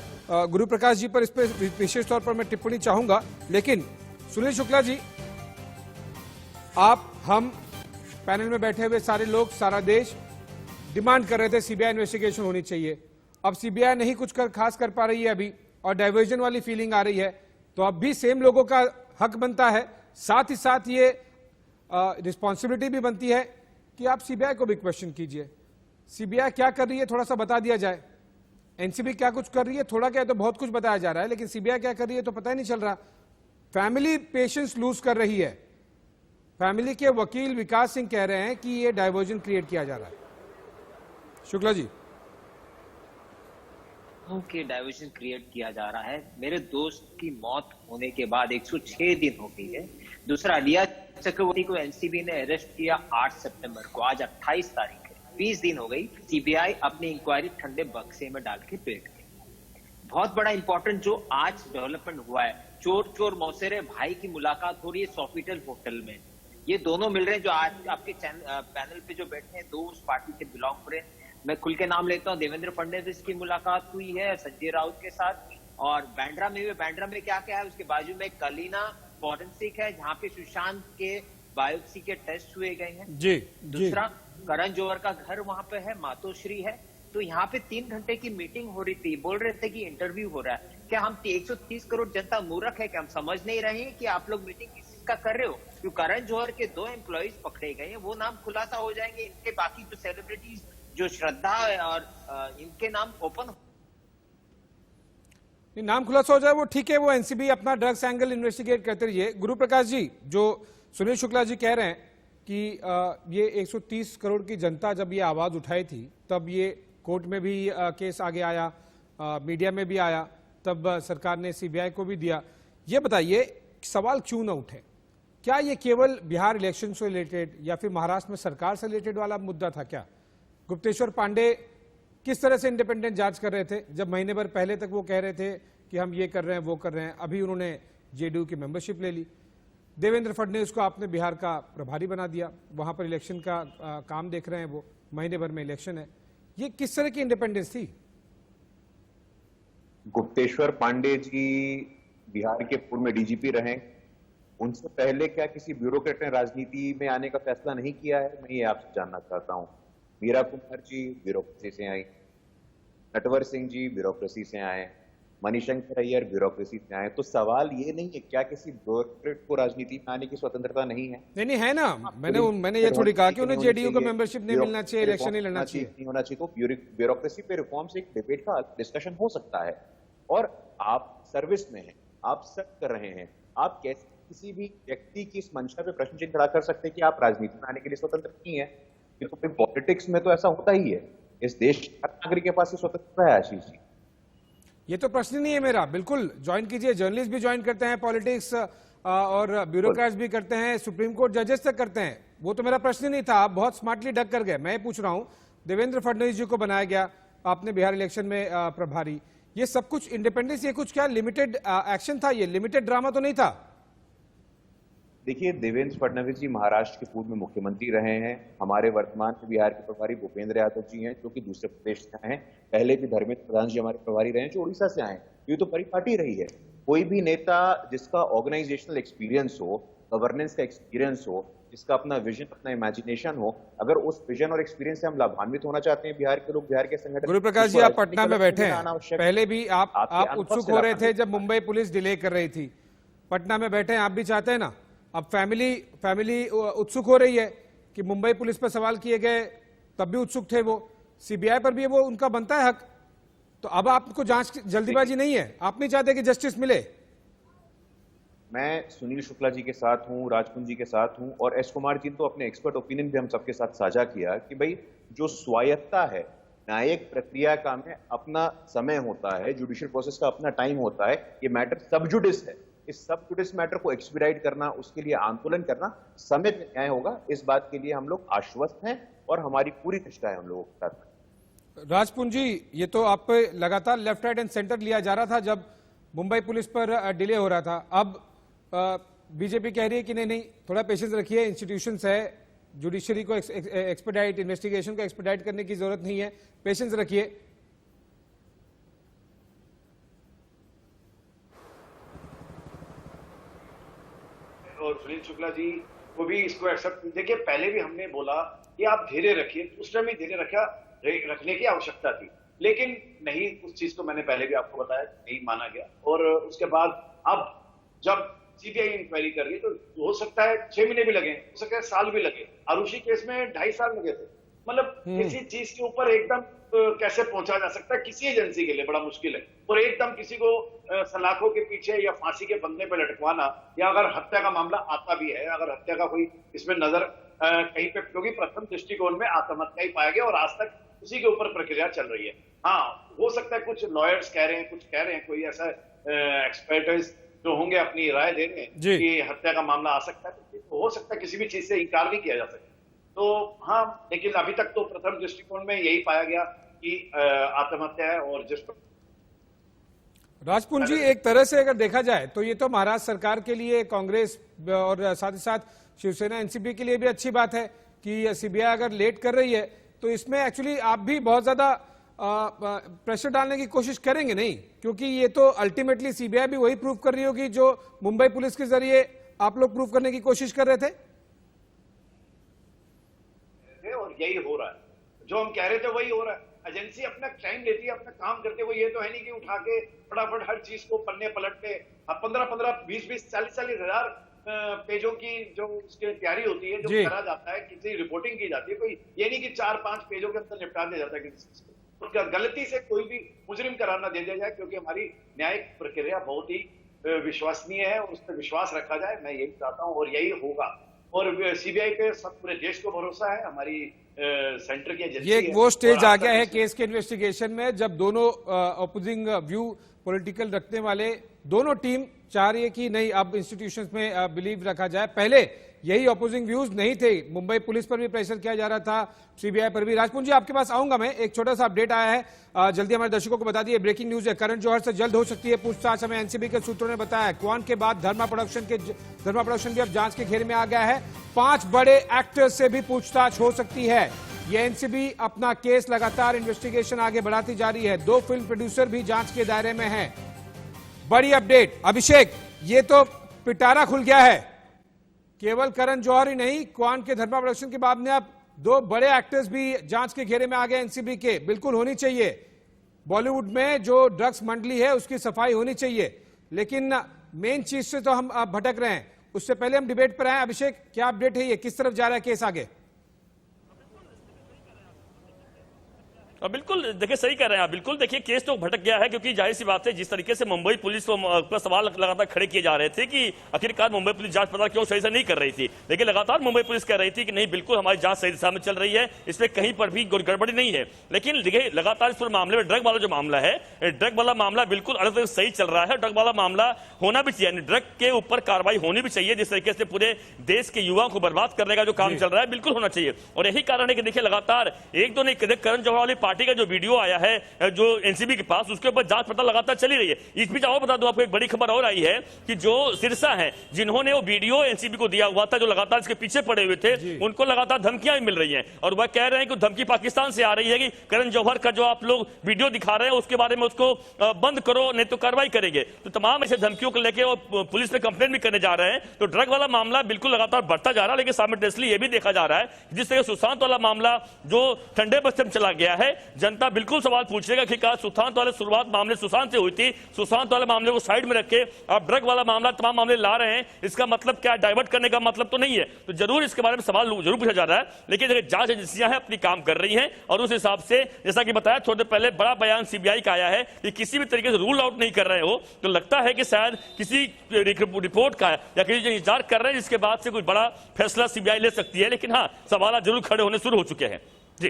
गुरु प्रकाश जी पर इस पर विशेष तौर पर मैं टिप्पणी चाहूंगा, लेकिन सुनील शुक्ला जी, आप, हम पैनल में बैठे हुए सारे लोग, सारा देश डिमांड कर रहे थे सीबीआई इन्वेस्टिगेशन होनी चाहिए। अब सीबीआई नहीं कुछ खास कर पा रही है अभी, और डाइवर्जन वाली फीलिंग आ रही है, तो अब भी सेम लोगों का हक बनता है। साथ ही साथ ये रिस्पॉन्सिबिलिटी भी बनती है कि आप सीबीआई को भी क्वेश्चन कीजिए। सीबीआई क्या कर रही है थोड़ा सा बता दिया जाए। एनसीबी क्या कुछ कर रही है, थोड़ा क्या तो बहुत कुछ बताया जा रहा है, लेकिन सीबीआई क्या कर रही है तो पता ही नहीं चल रहा। फैमिली पेशेंस लूज कर रही है। फैमिली के वकील विकास सिंह कह रहे हैं कि ये डाइवर्जन क्रिएट किया जा रहा है। शुक्ला जी, के डाइवर्जन क्रिएट किया जा रहा है। मेरे दोस्त की मौत होने के बाद 106 दिन हो गई है। दूसरा, रिया चक्रवर्ती को एनसीबी ने अरेस्ट किया 8 सितंबर को, आज 28 तारीख है, 20 दिन हो गई। सीबीआई अपनी इंक्वायरी ठंडे बक्से में डाल के बैठ गई। बहुत बड़ा इंपॉर्टेंट जो आज डेवलपमेंट हुआ है, चोर चोर मौसेरे भाई की मुलाकात हो रही है सोफिटल होटल में। ये दोनों मिल रहे हैं जो आज आपके पैनल पे जो बैठे हैं, दो उस पार्टी से बिलोंग कर रहे हैं। मैं खुल के नाम लेता हूँ, देवेंद्र फडणवीस की मुलाकात हुई है संजय राउत के साथ। और बांद्रा में क्या क्या है, उसके बाजू में कलीना फॉरेंसिक है जहाँ पे सुशांत के बायोप्सी के टेस्ट हुए गए हैं। जी, दूसरा, करण जौहर का घर वहां पे है, मातोश्री है। तो यहाँ पे 3 घंटे की मीटिंग हो रही थी, बोल रहे थे कि इंटरव्यू हो रहा है। क्या हम 130 करोड़ जनता मूर्ख है? क्या हम समझ नहीं रहे हैं कि आप लोग मीटिंग किस चीज का कर रहे हो? क्यों करण जौहर के 2 एम्प्लॉइज पकड़े गए हैं, वो नाम खुलासा हो जाएंगे। इनके बाकी जो सेलिब्रिटीज जो श्रद्धा और इनके नाम ओपन नाम खुलासा हो जाए वो ठीक है, वो एनसीबी अपना ड्रग्स एंगल इन्वेस्टिगेट करते रहिए। गुरु प्रकाश जी, जो सुनील शुक्ला जी कह रहे हैं कि ये 130 करोड़ की जनता जब ये आवाज उठाई थी, तब ये कोर्ट में भी केस आगे आया, मीडिया में भी आया, तब सरकार ने सीबीआई को भी दिया। ये बताइए, सवाल क्यों ना उठे? क्या ये केवल बिहार इलेक्शन से रिलेटेड या फिर महाराष्ट्र में सरकार से रिलेटेड वाला मुद्दा था क्या? गुप्तेश्वर पांडे किस तरह से इंडिपेंडेंट जांच कर रहे थे, जब महीने भर पहले तक वो कह रहे थे कि हम ये कर रहे हैं वो कर रहे हैं। अभी उन्होंने जेडीयू की मेंबरशिप ले ली। देवेंद्र फडणवीस को आपने बिहार का प्रभारी बना दिया, वहां पर इलेक्शन का काम देख रहे हैं, वो महीने भर में इलेक्शन है। ये किस तरह की इंडिपेंडेंस थी? गुप्तेश्वर पांडे जी बिहार के पूर्व में डीजीपी रहे, उनसे पहले क्या किसी ब्यूरोक्रेट ने राजनीति में आने का फैसला नहीं किया है? मैं ये आपसे जानना चाहता हूँ। मीरा कुमार जी ब्यूरोक्रेसी से आई, नटवर सिंह जी ब्यूरोक्रेसी से आए, मणिशंकर अय्यर ब्यूरोक्रेसी से आए। तो सवाल ये नहीं है क्या किसी ब्यूरोक्रेट को राजनीति में आने की स्वतंत्रता नहीं है? नहीं है ना, मैंने ये थोड़ी कहा कि उन्हें जेडीयू को मेंबरशिप नहीं मिलना चाहिए, इलेक्शन नहीं लड़ना चाहिए, नहीं होना चाहिए। तो ब्यूरोक्रेसी पे रिफॉर्म से एक डिबेट का डिस्कशन हो सकता है। और आप सर्विस में हैं, आप सर्व कर रहे हैं, आप कैसे किसी भी व्यक्ति की इस मंशा पे प्रश्न चिन्ह खड़ा कर सकते हैं कि आप राजनीति में आने के लिए स्वतंत्र नहीं है? तो फिर पॉलिटिक्स में तो ऐसा होता ही है। इस देश के हर नागरिक के पास स्वतंत्रता है। आशीष जी, ये तो प्रश्न नहीं है मेरा, बिल्कुल ज्वाइन कीजिए। जर्नलिस्ट भी ज्वाइन करते हैं पॉलिटिक्स, और ब्यूरोक्रेट्स भी करते हैं, सुप्रीम कोर्ट जजेस तक करते हैं। वो तो मेरा प्रश्न नहीं था, आप बहुत स्मार्टली डक कर गए। मैं पूछ रहा हूं, देवेंद्र फडणवीस जी को बनाया गया आपने बिहार इलेक्शन में प्रभारी, ये सब कुछ इंडिपेंडेंस, ये कुछ क्या लिमिटेड एक्शन था? ये लिमिटेड ड्रामा तो नहीं था? देखिए, देवेंद्र फडणवीस जी महाराष्ट्र के पूर्व में मुख्यमंत्री रहे हैं। हमारे वर्तमान में बिहार के प्रभारी भूपेंद्र यादव जी हैं, जो कि दूसरे प्रदेश से आए हैं। पहले भी धर्मेंद्र प्रधान जी हमारे प्रभारी रहे हैं, जो उड़ीसा से आए हैं। ये तो परिपाटी रही है। कोई भी नेता जिसका ऑर्गेनाइजेशनल एक्सपीरियंस हो, गवर्नेंस का एक्सपीरियंस हो, जिसका अपना विजन, अपना इमेजिनेशन हो, अगर उस विजन और एक्सपीरियंस से हम लाभान्वित होना चाहते हैं, बिहार के लोग, बिहार के संगठन। गुरु प्रकाश जी, आप पटना में बैठे हैं, पहले भी आप उत्सुक हो रहे थे जब मुंबई पुलिस डिले कर रही थी। पटना में बैठे हैं, आप भी चाहते हैं ना, अब फैमिली उत्सुक हो रही है कि मुंबई पुलिस पर सवाल किए गए, तब भी उत्सुक थे वो, सीबीआई पर भी वो उनका बनता है हक। तो अब आपको जांच की जल्दीबाजी नहीं है, आप नहीं चाहते कि जस्टिस मिले? मैं सुनील शुक्ला जी के साथ हूं, राजपुंज जी के साथ हूं, और एस कुमार जी तो अपने एक्सपर्ट ओपिनियन भी हम सबके साथ साझा किया कि भाई जो स्वायत्ता है न्यायिक प्रक्रिया का में अपना समय होता है, जुडिशियल प्रोसेस का अपना टाइम होता है। ये मैटर सब जुडिस है। इस सब जुडिस मैटर को एक्सपीडाइट करना, उसके लिए आंदोलन करना समय पे न्याय होगा। इस बात के लिए हम लोग आश्वस्त हैं और हमारी पूरी निष्ठा है हम लोगों के साथ। राजपुंज जी, ये तो आप पे लगातार लेफ्ट राइट एंड सेंटर लिया जा रहा था जब मुंबई पुलिस पर डिले हो रहा था। अब बीजेपी कह रही है कि नहीं, थोड़ा पेशेंस रखिए, इंस्टीट्यूशंस है, जुडिशरी को एक्सपेडाइट, इन्वेस्टिगेशन को एक्सपेडाइट करने की जरूरत नहीं है, पेशेंस रखिए। और सुनील शुक्ला जी को भी इसको एक्सेप्ट, देखिए पहले भी हमने बोला कि आप धैर्य रखिए, उस टाइम भी धैर्य रखने की आवश्यकता थी, लेकिन नहीं, उस चीज को मैंने पहले भी आपको बताया, नहीं माना गया। और उसके बाद अब जब सीबीआई इंक्वायरी कर रही है तो हो सकता है 6 महीने भी लगे, हो सकता है साल भी लगे। आरुषि केस में 2.5 साल लगे थे। मतलब किसी चीज के ऊपर एकदम कैसे पहुंचा जा सकता है, किसी एजेंसी के लिए बड़ा मुश्किल है। और एकदम किसी को सलाखों के पीछे या फांसी के बंधे पर लटकवाना, या अगर हत्या का मामला आता भी है, अगर हत्या का कोई इसमें नजर कहीं पे, क्योंकि प्रथम दृष्टिकोण में आत्महत्या ही पाया गया और आज तक उसी के ऊपर प्रक्रिया चल रही है। हाँ, हो सकता है कुछ लॉयर्स कह रहे हैं, कुछ कह रहे हैं, कोई ऐसा एक्सपर्टाइज जो होंगे अपनी राय दे रहे हैं कि हत्या का मामला आ सकता है, तो हो सकता है, किसी भी चीज से इनकार नहीं किया जा सकता। तो हाँ, लेकिन अभी तक तो प्रथम दृष्टिकोण में यही पाया गया कि आत्महत्या है। और जिस राजपुंज जी, एक तरह से अगर देखा जाए तो ये तो महाराष्ट्र सरकार के लिए, कांग्रेस और साथ ही साथ शिवसेना एनसीपी के लिए भी अच्छी बात है कि सीबीआई अगर लेट कर रही है, तो इसमें एक्चुअली आप भी बहुत ज्यादा प्रेशर डालने की कोशिश करेंगे नहीं, क्योंकि ये तो अल्टीमेटली सीबीआई भी वही प्रूव कर रही होगी जो मुंबई पुलिस के जरिए आप लोग प्रूव करने की कोशिश कर रहे थे। और यही हो रहा है, जो हम कह रहे थे वही हो रहा है। एजेंसी अपना टाइम लेती है, अपना काम करते हुए, ये तो है नहीं कि उठा के फटाफट हर चीज को पन्ने पलटते 15-15, 20-20, 40-40 हजार पेजों की जो उसकी तैयारी होती है, जो करा जाता है, किसी रिपोर्टिंग की जाती है, कोई ये नहीं कि 4-5 पेजों के अंदर निपटा दिया जाता है किसी चीज को। तो गलती से कोई भी मुजरिम करार न दे दिया जाए, क्योंकि हमारी न्यायिक प्रक्रिया बहुत ही विश्वसनीय है, उस पर विश्वास रखा जाए। मैं यही चाहता हूँ और यही होगा। और सीबीआई पे सब पूरे देश को भरोसा है, हमारी सेंटर की एजेंसी। ये वो स्टेज आ गया है केस के इन्वेस्टिगेशन में जब दोनों अपोजिंग व्यू पॉलिटिकल रखने वाले दोनों टीम चाह रही है कि नहीं, अब इंस्टीट्यूशंस में बिलीव रखा जाए। पहले यही अपोजिंग व्यूज नहीं थे, मुंबई पुलिस पर भी प्रेशर किया जा रहा था, सीबीआई पर भी। राजपुंज जी, आपके पास आऊंगा मैं, एक छोटा सा अपडेट आया है, जल्दी हमारे दर्शकों को बता दिए, ब्रेकिंग न्यूज है। करण जौहर से जल्द हो सकती है पूछताछ, हमें एनसीबी के सूत्रों ने बताया। क्वान के बाद धर्मा प्रोडक्शन भी अब जांच के घेरे में आ गया है। 5 बड़े एक्टर्स से भी पूछताछ हो सकती है। ये एनसीबी अपना केस लगातार इन्वेस्टिगेशन आगे बढ़ाती जा रही है। 2 फिल्म प्रोड्यूसर भी जांच के दायरे में हैं। बड़ी अपडेट अभिषेक, ये तो पिटारा खुल गया है, केवल करण जौहर ही नहीं, क्वान के धर्मा प्रोडक्शन के बाद में अब 2 बड़े एक्टर्स भी जांच के घेरे में आ गए एनसीबी के। बिल्कुल होनी चाहिए, बॉलीवुड में जो ड्रग्स मंडली है उसकी सफाई होनी चाहिए, लेकिन मेन चीज से तो हम अब भटक रहे हैं। उससे पहले हम डिबेट पर आए। अभिषेक, क्या अपडेट है, ये किस तरफ जा रहा है केस आगे? बिल्कुल, देखिए सही कह रहे हैं आप। बिल्कुल देखिए, केस तो भटक गया है, क्योंकि जाहिर सी बात है जिस तरीके से मुंबई पुलिस पर सवाल लगातार खड़े किए जा रहे थे कि आखिरकार मुंबई पुलिस जांच पड़ताल क्यों सही से नहीं कर रही थी, लेकिन लगातार मुंबई पुलिस कह रही थी कि नहीं, बिल्कुल हमारी जांच सही दिशा में चल रही है, इसमें कहीं पर भी गड़बड़ी नहीं है। लेकिन देखिए, लगातार इस पूरे मामले में ड्रग वाला जो मामला है, ड्रग वाला मामला बिल्कुल अलग तरह सही चल रहा है। ड्रग वाला मामला होना भी चाहिए, ड्रग के ऊपर कार्रवाई होनी भी चाहिए। जिस तरीके से पूरे देश के युवाओं को बर्बाद करने का जो काम चल रहा है, बिल्कुल होना चाहिए। और यही कारण है कि देखिए, लगातार 1-2 नहीं, करण जौहर वाली पार्टी का जो वीडियो आया है जो एनसीबी के पास, उसके ऊपर जांच पता लगातार चली रही है। इस बीच और बता दूं आपको, एक बड़ी खबर और आई है कि जो सिरसा है, जिन्होंने वो वीडियो एनसीबी को दिया हुआ था, जो लगातार इसके पीछे पड़े हुए थे, उनको लगातार धमकियां भी मिल रही हैं और वह कह रहे हैं कि धमकी पाकिस्तान से आ रही है कि करण जौहर का जो आप लोग वीडियो दिखा रहे हैं उसके बारे में उसको बंद करो, नहीं तो कार्रवाई करेंगे। तो तमाम ऐसे धमकियों को लेकर वो पुलिस में कंप्लेंट भी करने जा रहे हैं। तो ड्रग वाला मामला बिल्कुल लगातार बढ़ता जा रहा है, लेकिन साइमल्टेनियसली ये भी देखा जा रहा है जिस तरह सुशांत वाला मामला जो ठंडे बस्ते में चला गया है, जनता बिल्कुल सवाल पूछेगा कि क्या सुशांत वाले शुरुआत मामले सुशांत से हुई थी, सुशांत वाले मामले को साइड में रख के आप ड्रग वाला मामला तमाम मामले ला रहे हैं, इसका मतलब क्या? डाइवर्ट करने का मतलब तो नहीं है। तो जरूर इसके बारे में सवाल जरूर पूछा जा रहा है, लेकिन जांच एजेंसियां हैं अपनी काम कर रही हैं और उस हिसाब से जैसा कि बताया थोड़ी देर पहले बड़ा बयान सीबीआई का आया है कि किसी भी तरीके से रूल आउट नहीं कर रहे हो, तो लगता है कि शायद किसी रिपोर्ट का या किसी इंतजार कर रहे हैं जिसके बाद से कुछ बड़ा फैसला सीबीआई ले सकती है। लेकिन हाँ, सवाल जरूर खड़े होने शुरू हो चुके हैं। जी,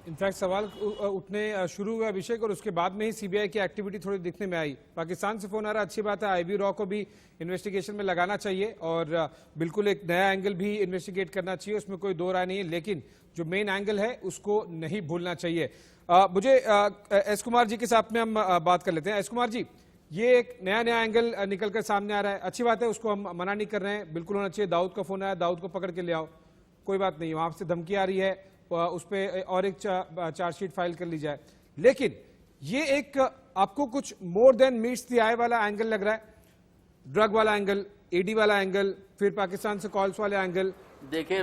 इनफैक्ट सवाल उठने शुरू हुआ अभिषेक और उसके बाद में ही सीबीआई की एक्टिविटी थोड़ी दिखने में आई। पाकिस्तान से फोन आ रहा, अच्छी बात है, आईबी रॉ को भी इन्वेस्टिगेशन में लगाना चाहिए और बिल्कुल एक नया एंगल भी इन्वेस्टिगेट करना चाहिए, उसमें कोई दो राय नहीं है, लेकिन जो मेन एंगल है उसको नहीं भूलना चाहिए। मुझे एस कुमार जी के साथ में हम बात कर लेते हैं। एस कुमार जी, ये एक नया एंगल निकलकर सामने आ रहा है, अच्छी बात है, उसको हम मना नहीं कर रहे हैं, बिल्कुल होना चाहिए। दाऊद का फोन आया, दाऊद को पकड़ के ले आओ, कोई बात नहीं, वहां से धमकी आ रही है, उस पर और एक चार्जशीट फाइल कर ली जाए। लेकिन ये एक आपको कुछ मोर देन मीट्स द आई वाला एंगल लग रहा है, ड्रग वाला एंगल, ईडी वाला एंगल, फिर पाकिस्तान से कॉल्स वाले एंगल। देखिए,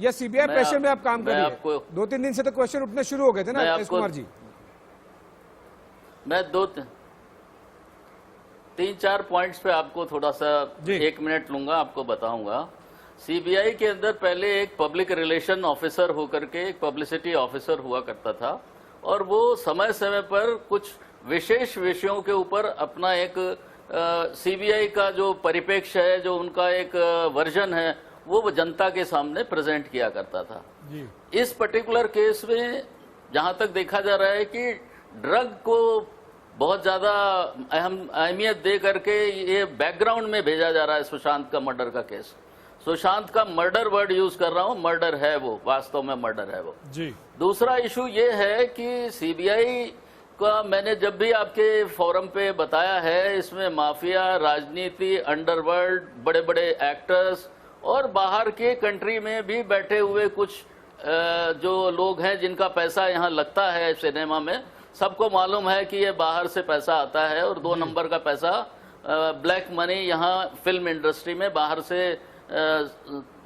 या सीबीआई प्रेशर में आप काम कर रहे हैं? 2-3 दिन से तो क्वेश्चन उठने शुरू हो गए थे ना एस कुमार जी। मैं 3-4 पॉइंट्स पे आपको थोड़ा सा 1 मिनट लूंगा, आपको बताऊंगा। सीबीआई के अंदर पहले एक पब्लिक रिलेशन ऑफिसर होकर के एक पब्लिसिटी ऑफिसर हुआ करता था और वो समय समय पर कुछ विशेष विषयों के ऊपर अपना एक सीबीआई का जो परिप्रेक्ष्य है, जो उनका एक वर्जन है, वो जनता के सामने प्रेजेंट किया करता था। इस पर्टिकुलर केस में जहां तक देखा जा रहा है कि ड्रग को बहुत ज्यादा अहमियत दे करके ये बैकग्राउंड में भेजा जा रहा है। सुशांत का मर्डर का केस, सुशांत का मर्डर वर्ड यूज कर रहा हूं, मर्डर है वो, वास्तव में मर्डर है वो जी। दूसरा इशू ये है कि सीबीआई का मैंने जब भी आपके फोरम पे बताया है, इसमें माफिया, राजनीति, अंडरवर्ल्ड, बड़े बड़े एक्टर्स और बाहर के कंट्री में भी बैठे हुए कुछ जो लोग हैं जिनका पैसा यहाँ लगता है सिनेमा में, सबको मालूम है कि ये बाहर से पैसा आता है और 2 नंबर का पैसा ब्लैक मनी यहाँ फिल्म इंडस्ट्री में बाहर से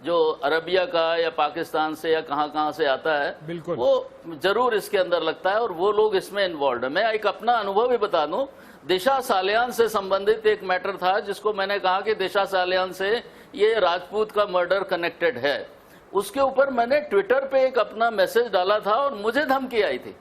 जो अरबिया का या पाकिस्तान से या कहां से आता है, वो जरूर इसके अंदर लगता है और वो लोग इसमें इन्वॉल्व है। मैं एक अपना अनुभव भी बता दूं, दिशा सालियान से संबंधित एक मैटर था जिसको मैंने कहा कि दिशा सालियान से ये राजपूत का मर्डर कनेक्टेड है। उसके ऊपर मैंने ट्विटर पे एक अपना मैसेज डाला था और मुझे धमकी आई थी।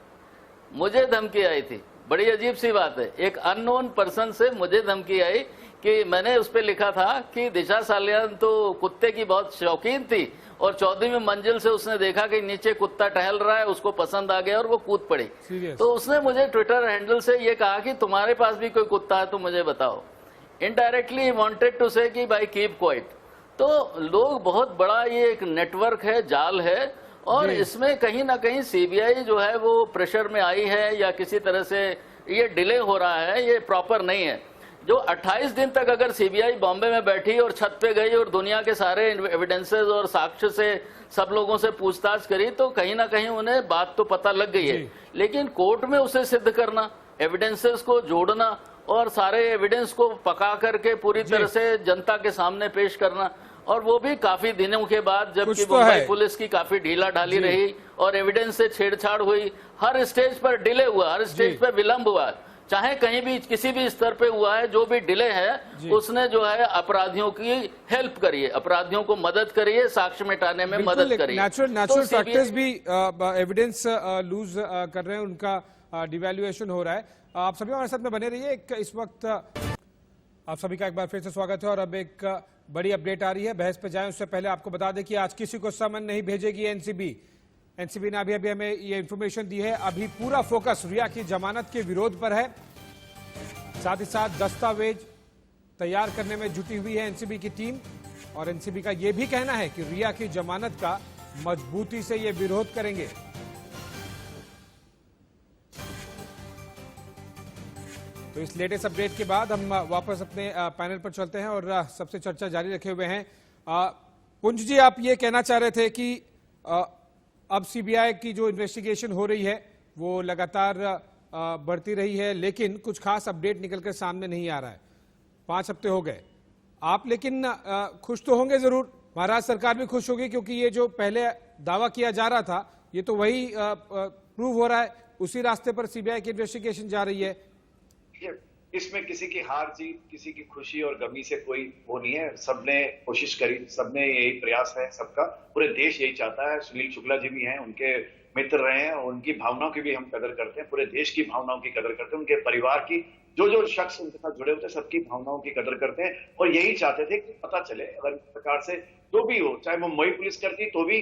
बड़ी अजीब सी बात है, एक अननोन पर्सन से मुझे धमकी आई कि मैंने उस पर लिखा था कि दिशा सालियान तो कुत्ते की बहुत शौकीन थी और 14वीं मंजिल से उसने देखा कि नीचे कुत्ता टहल रहा है, उसको पसंद आ गया और वो कूद पड़ी। तो उसने मुझे ट्विटर हैंडल से ये कहा कि तुम्हारे पास भी कोई कुत्ता है तो मुझे बताओ। इनडायरेक्टली वांटेड टू से कि भाई कीप क्वाइट। तो लोग बहुत बड़ा ये एक नेटवर्क है, जाल है और इसमें कहीं ना कहीं सीबीआई जो है वो प्रेशर में आई है या किसी तरह से ये डिले हो रहा है, ये प्रॉपर नहीं है। जो 28 दिन तक अगर सीबीआई बॉम्बे में बैठी और छत पे गई और दुनिया के सारे एविडेंसेस और साक्ष्य से सब लोगों से पूछताछ करी तो कहीं ना कहीं उन्हें बात तो पता लग गई है, लेकिन कोर्ट में उसे सिद्ध करना, एविडेंसेस को जोड़ना और सारे एविडेंस को पका करके पूरी तरह से जनता के सामने पेश करना, और वो भी काफी दिनों के बाद, जबकि मुंबई पुलिस की काफी ढीला ढाली रही और एविडेंस से छेड़छाड़ हुई। हर स्टेज पर डिले हुआ, हर स्टेज पर विलंब हुआ, चाहे कहीं भी किसी भी स्तर पे हुआ है। जो भी डिले है उसने जो है अपराधियों की हेल्प करी है, अपराधियों को मदद करी है, साक्ष्य मिटाने में मदद करी है। नेचुरल फैक्टर्स भी एविडेंस लूज कर रहे हैं, उनका डिवैल्यूएशन हो रहा है। आप सभी हमारे साथ में बने रहिए। इस वक्त आप सभी का एक बार फिर से स्वागत है और अब एक बड़ी अपडेट आ रही है। बहस पे जाएं उससे पहले आपको बता दें कि आज किसी को समन नहीं भेजेगी एनसीबी ने अभी हमें ये इंफॉर्मेशन दी है। अभी पूरा फोकस रिया की जमानत के विरोध पर है, साथ ही साथ दस्तावेज तैयार करने में जुटी हुई है एनसीबी की टीम और एनसीबी का यह भी कहना है कि रिया की जमानत का मजबूती से ये विरोध करेंगे। तो इस लेटेस्ट अपडेट के बाद हम वापस अपने पैनल पर चलते हैं और सबसे चर्चा जारी रखे हुए हैं। पुंज जी, आप ये कहना चाह रहे थे कि अब सीबीआई की जो इन्वेस्टिगेशन हो रही है वो लगातार बढ़ती रही है, लेकिन कुछ खास अपडेट निकलकर सामने नहीं आ रहा है। 5 हफ्ते हो गए आप, लेकिन खुश तो होंगे जरूर, महाराष्ट्र सरकार भी खुश होगी, क्योंकि ये जो पहले दावा किया जा रहा था ये तो वही प्रूव हो रहा है, उसी रास्ते पर सीबीआई की इन्वेस्टिगेशन जा रही है। इसमें किसी की हार जीत, किसी की खुशी और गमी से कोई वो नहीं है। सबने कोशिश करी, सबने यही प्रयास है सबका, पूरे देश यही चाहता है। सुनील शुक्ला जी भी हैं, उनके मित्र रहे हैं, और उनकी भावनाओं की भी हम कदर करते हैं, पूरे देश की भावनाओं की कदर करते हैं, उनके परिवार की, जो शख्स उनके साथ जुड़े होते हैं सबकी भावनाओं की कदर करते हैं। और यही चाहते थे कि पता चले, अगर इस प्रकार से जो भी हो, चाहे मुंबई पुलिस करती तो भी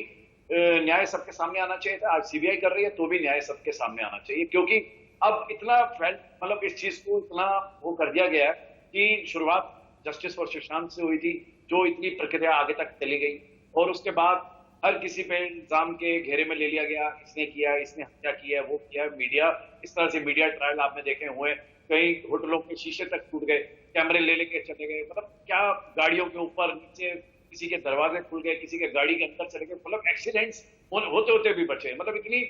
न्याय सबके सामने आना चाहिए था, आज सीबीआई कर रही है तो भी न्याय सबके सामने आना चाहिए। क्योंकि अब इतना मतलब इस चीज को इतना वो कर दिया गया है कि शुरुआत जस्टिस फॉर सुशांत से हुई थी, जो इतनी प्रक्रिया आगे तक चली गई, और उसके बाद हर किसी पे इल्जाम के घेरे में ले लिया गया, इसने किया, इसने हत्या की है, वो किया। मीडिया, इस तरह से मीडिया ट्रायल आपने देखे हुए, कई होटलों के शीशे तक टूट गए, कैमरे ले लेके चले गए, मतलब क्या गाड़ियों के ऊपर नीचे, किसी के दरवाजे खुल गए, किसी के गाड़ी के अंदर चले गए, मतलब एक्सीडेंट्स होते होते भी बचे। मतलब इतनी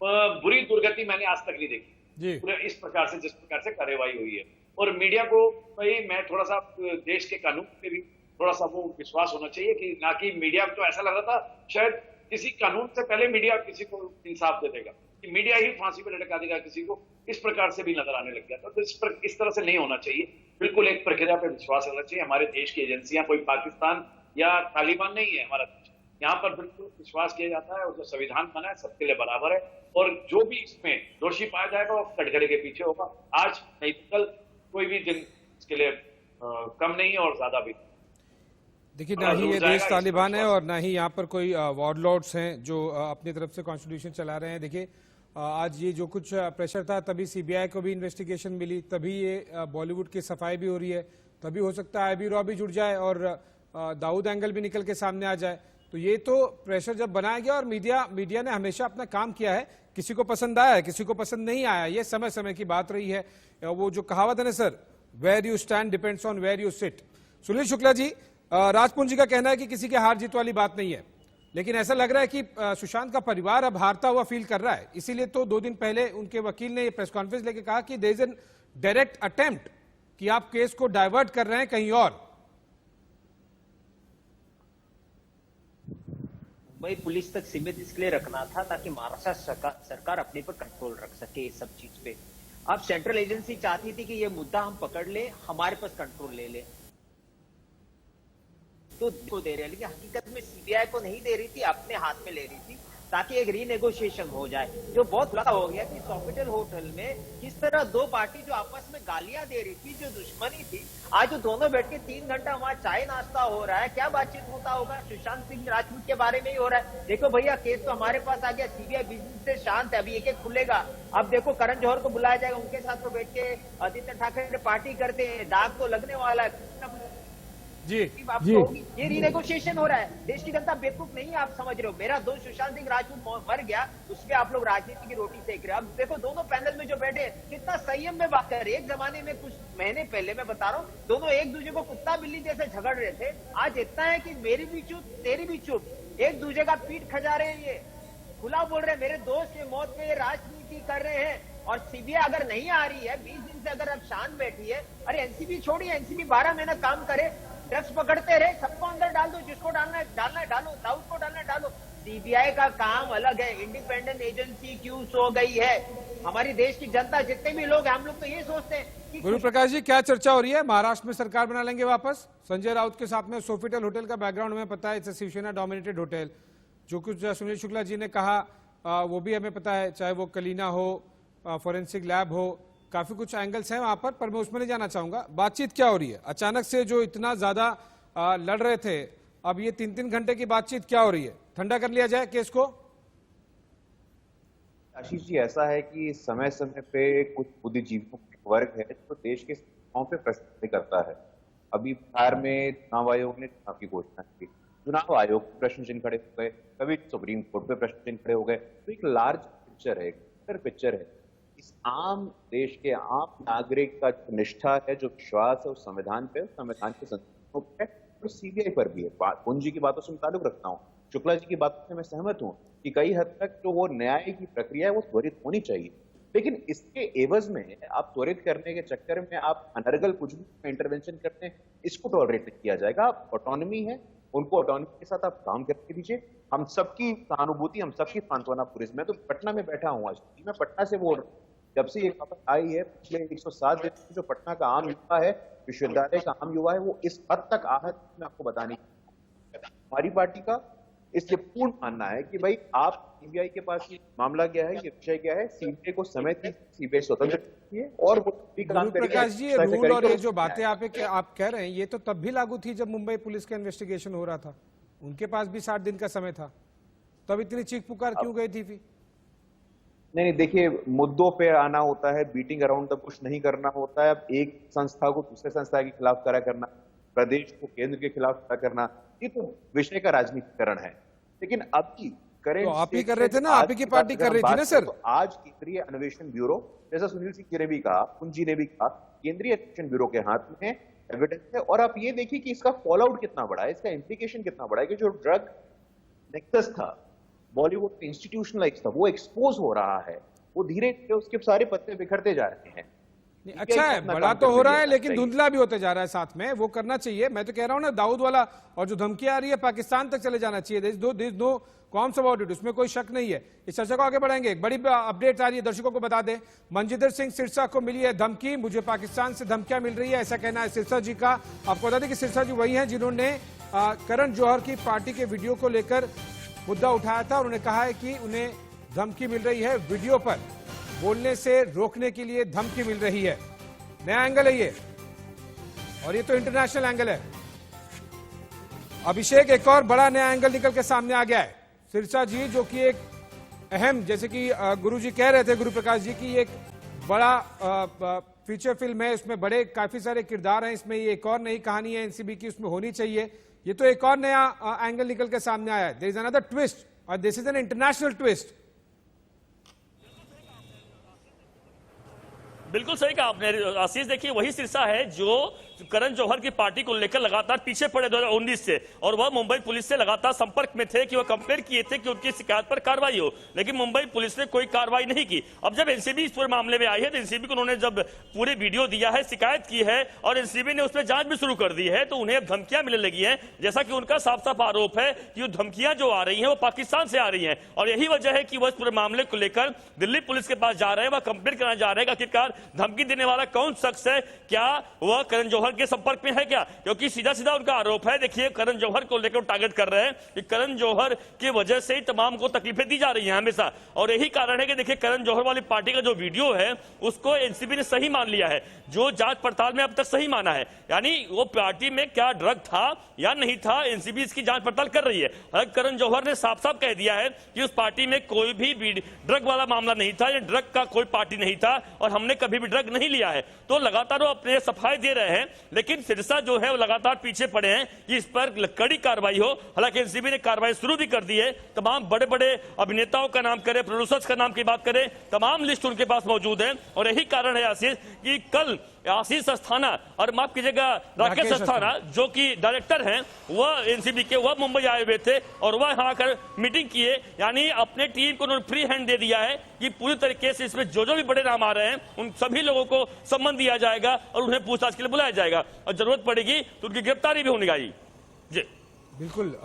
बुरी दुर्गति मैंने आज तक नहीं देखी पूरे इस प्रकार से, जिस प्रकार से कार्यवाही हुई है। और मीडिया को भाई मैं थोड़ा सा देश के कानून पे भी थोड़ा सा वो विश्वास होना चाहिए, कि ना कि मीडिया को तो ऐसा लग रहा था शायद किसी कानून से पहले मीडिया किसी को इंसाफ दे देगा, कि मीडिया ही फांसी पर लटका देगा किसी को, इस प्रकार से भी नजर आने लग गया था। तो इस तरह से नहीं होना चाहिए, बिल्कुल एक प्रक्रिया पर विश्वास रखना चाहिए। हमारे देश की एजेंसियां कोई पाकिस्तान या तालिबान नहीं है हमारा देश, यहाँ पर बिल्कुल विश्वास किया जाता है, और जो संविधान बना है सबके लिए बराबर है, और जो भी इसमें दोषी पाया जाएगा वो कटघरे के पीछे होगा। आज नहीं कल कोई भी दिन इसके लिए कम नहीं है और ज्यादा भी। देखिए, ना ही ये देश तालिबान है और ना ही यहाँ पर कोई वॉरलॉर्ड्स हैं जो अपनी तरफ से कॉन्स्टिट्यूशन चला रहे हैं। देखिए, आज ये जो कुछ प्रेशर था, तभी सीबीआई को भी इन्वेस्टिगेशन मिली, तभी ये बॉलीवुड की सफाई भी हो रही है, तभी हो सकता है आईबी रॉ भी जुड़ जाए और दाऊद एंगल भी निकल के सामने आ जाए। तो ये तो प्रेशर जब बनाया गया, और मीडिया ने हमेशा अपना काम किया है, किसी को पसंद आया है, किसी को पसंद नहीं आया, ये समय समय की बात रही है। वो जो कहावत है ना sir, where you stand depends on where you sit. Sunil Shukla ji, Rajpunj ji का कहना है कि किसी के हार जीत वाली बात नहीं है, लेकिन ऐसा लग रहा है कि सुशांत का परिवार अब हारता हुआ फील कर रहा है। इसीलिए तो 2 दिन पहले उनके वकील ने प्रेस कॉन्फ्रेंस लेके कहा कि there is an direct attempt, कि आप केस को डाइवर्ट कर रहे हैं कहीं और। मुंबई पुलिस तक सीमित इसलिए रखना था ताकि महाराष्ट्र सरकार अपने पर कंट्रोल रख सके इस सब चीज पे। अब सेंट्रल एजेंसी चाहती थी कि ये मुद्दा हम पकड़ ले, हमारे पास कंट्रोल ले ले, तो दे रहे हैं, लेकिन हकीकत में सीबीआई को नहीं दे रही थी, अपने हाथ में ले रही थी, ताकि एक रीनेगोशिएशन हो जाए। जो बहुत बड़ा हो गया कि सॉफिटल होटल में किस तरह 2 पार्टी जो आपस में गालियां दे रही थी, जो दुश्मनी थी, आज जो दोनों बैठ के 3 घंटा वहां चाय नाश्ता हो रहा है, क्या बातचीत होता होगा? सुशांत सिंह राजपूत के बारे में ही हो रहा है। देखो भैया, केस तो हमारे पास आ गया, सीबीआई बिजनेस से शांत है, अभी एक खुलेगा। अब देखो करण जौहर को बुलाया जाएगा, उनके साथ तो बैठ के आदित्य ठाकरे पार्टी करते हैं, दाग तो लगने वाला है जी। ये रीनेगोशिएशन हो रहा है। देश की जनता बेवकूफ नहीं है, आप समझ रहे हो। मेरा दोस्त सुशांत सिंह राजपूत मर गया, उसपे आप लोग राजनीति की रोटी सेक रहे हो। अब देखो दोनों पैनल में जो बैठे कितना संयम में बात कर रहे हैं। एक जमाने में कुछ महीने पहले मैं बता रहा हूँ, दोनों एक दूसरे को कुत्ता बिल्ली जैसे झगड़ रहे थे, आज इतना है कि मेरी भी चुप तेरी भी चुप, एक दूसरे का पीठ खजा रहे हैं, ये खुला बोल रहे हैं मेरे दोस्त की मौत पे राजनीति कर रहे हैं। और सीबीआई अगर नहीं आ रही है 20 दिन से, अगर अब शांत बैठी है, अरे एनसीबी छोड़िए, एनसीबी 12 महीना काम करे, ड्रग्स पकड़ते रहे, सबको अंदर डाल दो, जिसको डालना है डालो, दाऊद को डालना है डालो। सीबीआई का काम अलग है, इंडिपेंडेंट एजेंसी क्यों सो गई है? हमारी देश की जनता, जितने भी लोग हैं, हम लोग तो ये सोचते हैं कि गुरु प्रकाश जी, क्या चर्चा हो रही है? महाराष्ट्र में सरकार बना लेंगे वापस संजय राउत के साथ में। सोफिटल होटल का बैकग्राउंड हमें पता है, इट्स शिवसेना डोमिनेटेड होटल। जो कुछ सुनील शुक्ला जी ने कहा वो भी हमें पता है, चाहे वो कलीना हो, फॉरेंसिक लैब हो, काफी कुछ एंगल्स हैं वहां पर मैं उसमें नहीं जाना चाहूंगा। बातचीत क्या हो रही है? अचानक से जो इतना ज्यादा लड़ रहे थे, अब ये 3-3 घंटे की बातचीत क्या हो रही है? ठंडा कर लिया जाए केस को? आशीष जी, ऐसा है कि समय समय पे कुछ बुद्धिजीवियों का वर्ग है जो देश के सीमाओं पे प्रश्न करता है। अभी बिहार में चुनाव आयोग ने चुनाव की घोषणा की, चुनाव आयोग पे प्रश्न चिन्ह खड़े हो गए, कभी सुप्रीम कोर्ट पे प्रश्न चिन्ह खड़े हो गए। तो एक लार्ज पिक्चर है, एक पिक्चर है इस आम देश के आम नागरिक का जो निष्ठा है, जो विश्वास है उस संविधान पे, उस संविधान के संस्थानों पे, तो सीबीआई पर भी है। पुंजी की बातों से मैं ताल्लुक रखता हूँ, शुक्ला जी की बातों से मैं सहमत हूँ कि कई हद तक जो वो न्याय की प्रक्रिया है वो त्वरित होनी चाहिए, लेकिन इसके एवज में आप त्वरित करने के चक्कर में आप अनर्गल कुछ भी इंटरवेंशन करते हैं, इसको टॉलरेट नहीं किया जाएगा। ऑटोनॉमी है, उनको ऑटोनॉमी के साथ आप काम करके दीजिए। हम सबकी सहानुभूति, हम सबकी सांत्वना पूरी। मैं तो पटना में बैठा हूँ आज, मैं पटना से बोल रहा हूँ। जब से ये खबर आई है, पिछले 107 दिन जो पटना का आम युवा है, विश्वविद्यालय का आम युवा है, वो इस हद तक आहत, मैं आपको बताने हमारी पार्टी का इसलिए पूर्ण मानना है कि भाई आप सीबीआई के पास ये मामला क्या है, ये विषय क्या है, सीबीआई को समय दीजिए, सीबीआई स्वतंत्र है और वो भी काम करेगी। प्रकाश जी, ये रूल और ये जो बातें आप कह रहे हैं, ये तो तब भी लागू थी जब मुंबई पुलिस का इन्वेस्टिगेशन हो रहा था। उनके पास भी 60 दिन का समय था, तब इतनी चीख पुकार क्यों गई थी फिर? नहीं, देखिए, मुद्दों पे आना होता है, बीटिंग अराउंड द बुश नहीं करना होता है। अब एक संस्था को दूसरे संस्था के खिलाफ खड़ा करना, प्रदेश को केंद्र के खिलाफ खड़ा करना, ये तो विषय का राजनीतिकरण है। लेकिन अब की करेंट, तो आप ही कर रहे थे ना, आप ही की पार्टी कर रही थी ना सर। तो आज केंद्रीय अन्वेषण ब्यूरो, जैसा सुनील सिंह जी ने भी कहा, पुंजी ने भी कहा, केंद्रीय अन्वेषण ब्यूरो के हाथ में एविडेंस है। और आप ये देखिए कि इसका फॉल आउट कितना बड़ा है, इसका इंप्लीकेशन कितना बड़ा है कि जो ड्रग नेक्सस था, बॉलीवुड इंस्टीट्यूशनलाइज था, वो एक्सपोज हो रहा है। वो धीरे धीरे उसके सारे पत्ते बिखरते जा रहे हैं। अच्छा है, बड़ा तो हो रहा है लेकिन धुंधला भी होते जा रहा है साथ में, वो करना चाहिए। मैं तो कह रहा हूं ना, दाऊद वाला और जो धमकी आ रही है पाकिस्तान तक चले जाना चाहिए। नो कॉम्स अबाउट इट, उसमें कोई शक नहीं है। इस चर्चा को आगे बढ़ाएंगे। एक बड़ी अपडेट आ रही है, दर्शकों को बता दें, मनजिंदर सिंह सिरसा को मिली है धमकी। मुझे पाकिस्तान से धमकियां मिल रही है, ऐसा कहना है सिरसा जी का। आपको बता दें कि सिरसा जी वही हैं जिन्होंने करण जौहर की पार्टी के वीडियो को लेकर मुद्दा उठाया था। उन्होंने कहा है कि उन्हें धमकी मिल रही है, वीडियो पर बोलने से रोकने के लिए धमकी मिल रही है। नया एंगल है ये, और ये तो इंटरनेशनल एंगल है। अभिषेक, एक और बड़ा नया एंगल निकल के सामने आ गया है। सिरसा जी, जो कि एक अहम, जैसे कि गुरुजी कह रहे थे, गुरु प्रकाश जी, की एक बड़ा फीचर फिल्म है, उसमें बड़े काफी सारे किरदार हैं इसमें। ये एक और नई कहानी है एनसीबी की, उसमें होनी चाहिए। ये तो एक और नया एंगल निकल के सामने आया है। देयर इज अनदर ट्विस्ट, और this is an international twist. बिल्कुल सही कहा आपने आशीष। देखिए, वही सिरसा है जो करण जौहर की पार्टी को लेकर लगातार पीछे पड़े 2019 से, और वह मुंबई पुलिस से लगातार संपर्क में थे कि वह कंप्लेंट किए थे कि उनकी शिकायत पर कार्रवाई हो, लेकिन मुंबई पुलिस ने कोई कार्रवाई नहीं की। अब जब एनसीबी इस पूरे मामले में आई है, तो एनसीबी को उन्होंने जब पूरे वीडियो दिया है, शिकायत की है, और एनसीबी ने उसमें जांच भी शुरू कर दी है, तो उन्हें अब धमकियां मिलने लगी हैं। जैसा कि उनका साफ साफ आरोप है कि वो धमकियां जो आ रही हैं वो पाकिस्तान से आ रही हैं, और यही वजह है कि वह इस पूरे मामले को लेकर दिल्ली पुलिस के पास जा रहे हैं, वह कंप्लेंट करना जा रहे हैं। आखिरकार धमकी देने वाला कौन शख्स है, क्या वह करण जौहर के संपर्क में है क्या? क्योंकि सीधा सीधा उनका आरोप है, देखिए, करण जौहर को लेकर टारगेट कर रहे हैं कि करण जौहर की वजह से ही तमाम को तकलीफें दी जा रही हैं हमेशा, और यही कारण है कि देखिए, करण जौहर वाली पार्टी का जो वीडियो है उसको एनसीबी ने सही मान लिया है, जो जांच पड़ताल में अब तक सही माना है। यानी वो पार्टी में क्या ड्रग था या नहीं था, एनसीबी इसकी जांच पड़ताल कर रही है। करण जौहर ने साफ साफ कह दिया है कि उस पार्टी में कोई भी ड्रग वाला मामला नहीं था, या ड्रग का कोई पार्टी नहीं था, और हमने कभी भी ड्रग नहीं लिया है। तो लगातार वो अपने सफाई दे रहे हैं, लेकिन सिरसा जो है वो लगातार पीछे पड़े हैं कि इस पर कड़ी कार्रवाई हो। हालांकि एनसीबी ने कार्रवाई शुरू भी कर दी है। तमाम बड़े बड़े अभिनेताओं का नाम करें, प्रोड्यूसर्स का नाम की बात करें, तमाम लिस्ट उनके पास मौजूद है। और यही कारण है आशीष कि कल आशीष अस्थाना, और माफ कीजिएगा राकेश अस्थाना, जो कि डायरेक्टर हैं वह एनसीबी के, वह मुंबई आए हुए थे और वह यहाँ आकर मीटिंग किए। यानी अपने टीम को उन्होंने फ्री हैंड दे दिया है कि पूरी तरीके से इसमें जो भी बड़े नाम आ रहे हैं उन सभी लोगों को सम्मान दिया जाएगा और उन्हें पूछताछ के लिए बुलाया जाएगा, और जरूरत पड़ेगी तो उनकी गिरफ्तारी भी होनी चाहिए। जी बिल्कुल।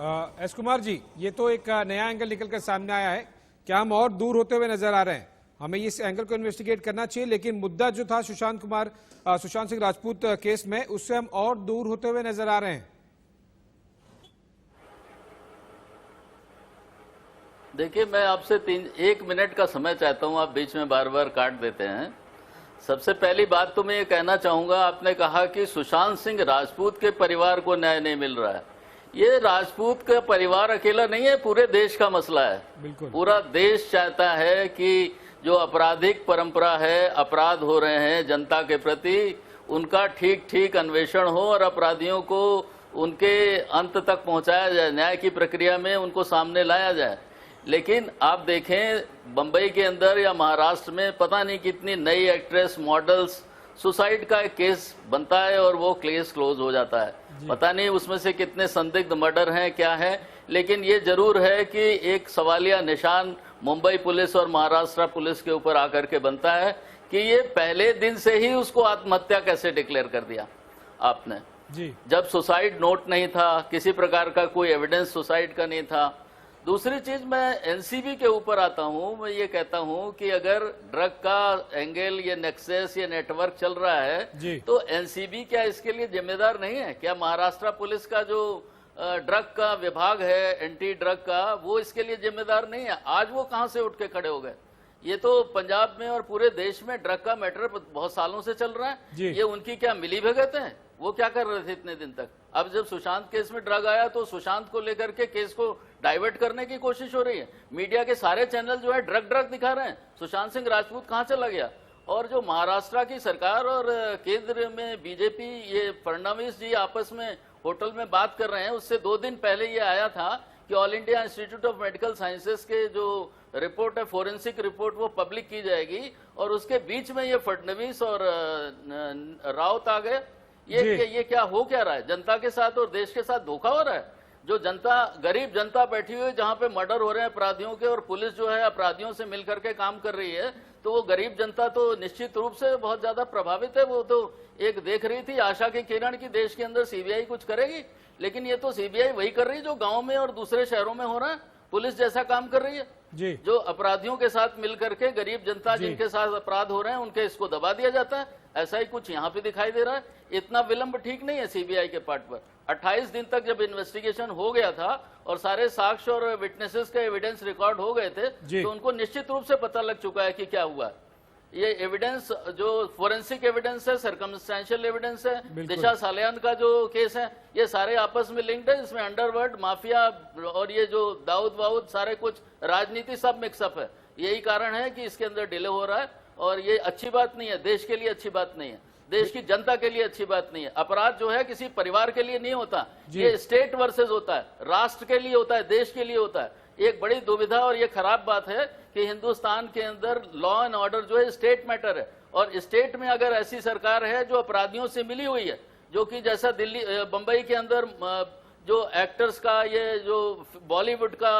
एस कुमार जी, ये तो एक नया एंगल निकल कर सामने आया है। क्या हम और दूर होते हुए नजर आ रहे हैं? हमें इस एंगल को इन्वेस्टिगेट करना चाहिए, लेकिन मुद्दा जो था सुशांत सिंह राजपूत केस में, उससे हम और दूर होते हुए नजर आ रहे हैं। देखिए, मैं आपसे 1 मिनट का समय चाहता हूं, आप बीच में बार बार काट देते हैं। सबसे पहली बात तो मैं ये कहना चाहूंगा, आपने कहा कि सुशांत सिंह राजपूत के परिवार को न्याय नहीं मिल रहा है। ये राजपूत का परिवार अकेला नहीं है, पूरे देश का मसला है। बिल्कुल, पूरा पूरा देश चाहता है कि जो आपराधिक परंपरा है, अपराध हो रहे हैं जनता के प्रति, उनका ठीक ठीक अन्वेषण हो और अपराधियों को उनके अंत तक पहुंचाया जाए, न्याय की प्रक्रिया में उनको सामने लाया जाए। लेकिन आप देखें बंबई के अंदर या महाराष्ट्र में पता नहीं कितनी नई एक्ट्रेस मॉडल्स सुसाइड का एक केस बनता है और वो केस क्लोज हो जाता है। पता नहीं उसमें से कितने संदिग्ध मर्डर हैं क्या है, लेकिन ये जरूर है कि एक सवालिया निशान मुंबई पुलिस और महाराष्ट्र पुलिस के ऊपर आकर के बनता है कि ये पहले दिन से ही उसको आत्महत्या कैसे डिक्लेयर कर दिया आपने जी। जब सुसाइड नोट नहीं था, किसी प्रकार का कोई एविडेंस सुसाइड का नहीं था। दूसरी चीज, मैं एनसीबी के ऊपर आता हूं, मैं ये कहता हूं कि अगर ड्रग का एंगल, ये नेक्सस, ये नेटवर्क चल रहा है तो एनसीबी क्या इसके लिए जिम्मेदार नहीं है? क्या महाराष्ट्र पुलिस का जो ड्रग का विभाग है, एंटी ड्रग का, वो इसके लिए जिम्मेदार नहीं है? आज वो कहां से उठ के खड़े हो गए? ये तो पंजाब में और पूरे देश में ड्रग का मैटर बहुत सालों से चल रहा है। ये उनकी क्या मिली भगत है? वो क्या कर रहे थे इतने दिन तक? अब जब सुशांत केस में ड्रग आया तो सुशांत को लेकर के केस को डाइवर्ट करने की कोशिश हो रही है। मीडिया के सारे चैनल जो है ड्रग दिखा रहे हैं। सुशांत सिंह राजपूत कहां चला गया? और जो महाराष्ट्र की सरकार और केंद्र में बीजेपी, ये फडणवीस जी आपस में होटल में बात कर रहे हैं, उससे 2 दिन पहले ये आया था कि all India institute of medical sciences के जो रिपोर्ट है, फोरेंसिक रिपोर्ट, वो पब्लिक की जाएगी। और उसके बीच में ये फडणवीस और राउत आ गए। ये क्या हो क्या रहा है? जनता के साथ और देश के साथ धोखा हो रहा है। जो जनता, गरीब जनता बैठी हुई है जहां पे मर्डर हो रहे हैं अपराधियों के, और पुलिस जो है अपराधियों से मिलकर के काम कर रही है, तो वो गरीब जनता तो निश्चित रूप से बहुत ज्यादा प्रभावित है। वो तो एक देख रही थी आशा की किरण की देश के अंदर सीबीआई कुछ करेगी, लेकिन ये तो सीबीआई वही कर रही है जो गांव में और दूसरे शहरों में हो रहा है। पुलिस जैसा काम कर रही है जी। जो अपराधियों के साथ मिलकर के गरीब जनता जिनके साथ अपराध हो रहे हैं उनके इसको दबा दिया जाता है। ऐसा ही कुछ यहाँ पे दिखाई दे रहा है। इतना विलंब ठीक नहीं है सीबीआई के पार्ट पर। 28 दिन तक जब इन्वेस्टिगेशन हो गया था और सारे साक्ष्य और विटनेसेस के एविडेंस रिकॉर्ड हो गए थे, तो उनको निश्चित रूप से पता लग चुका है कि क्या हुआ है। ये एविडेंस जो फोरेंसिक एविडेंस है, सर्कमस्टेंशियल एविडेंस है, दिशा सालियान का जो केस है, ये सारे आपस में लिंक्ड है। इसमें अंडरवर्ल्ड, माफिया और ये जो दाऊद वाऊद, सारे कुछ राजनीति सब मिक्सअप है। यही कारण है कि इसके अंदर डिले हो रहा है और ये अच्छी बात नहीं है, देश के लिए अच्छी बात नहीं है, देश की जनता के लिए अच्छी बात नहीं है। अपराध जो है किसी परिवार के लिए नहीं होता, ये स्टेट वर्सेस होता है, राष्ट्र के लिए होता है, देश के लिए होता है। एक बड़ी दुविधा और ये खराब बात है कि हिंदुस्तान के अंदर लॉ एंड ऑर्डर जो है स्टेट मैटर है, और स्टेट में अगर ऐसी सरकार है जो अपराधियों से मिली हुई है, जो कि जैसा दिल्ली, बंबई के अंदर जो एक्टर्स का, ये जो बॉलीवुड का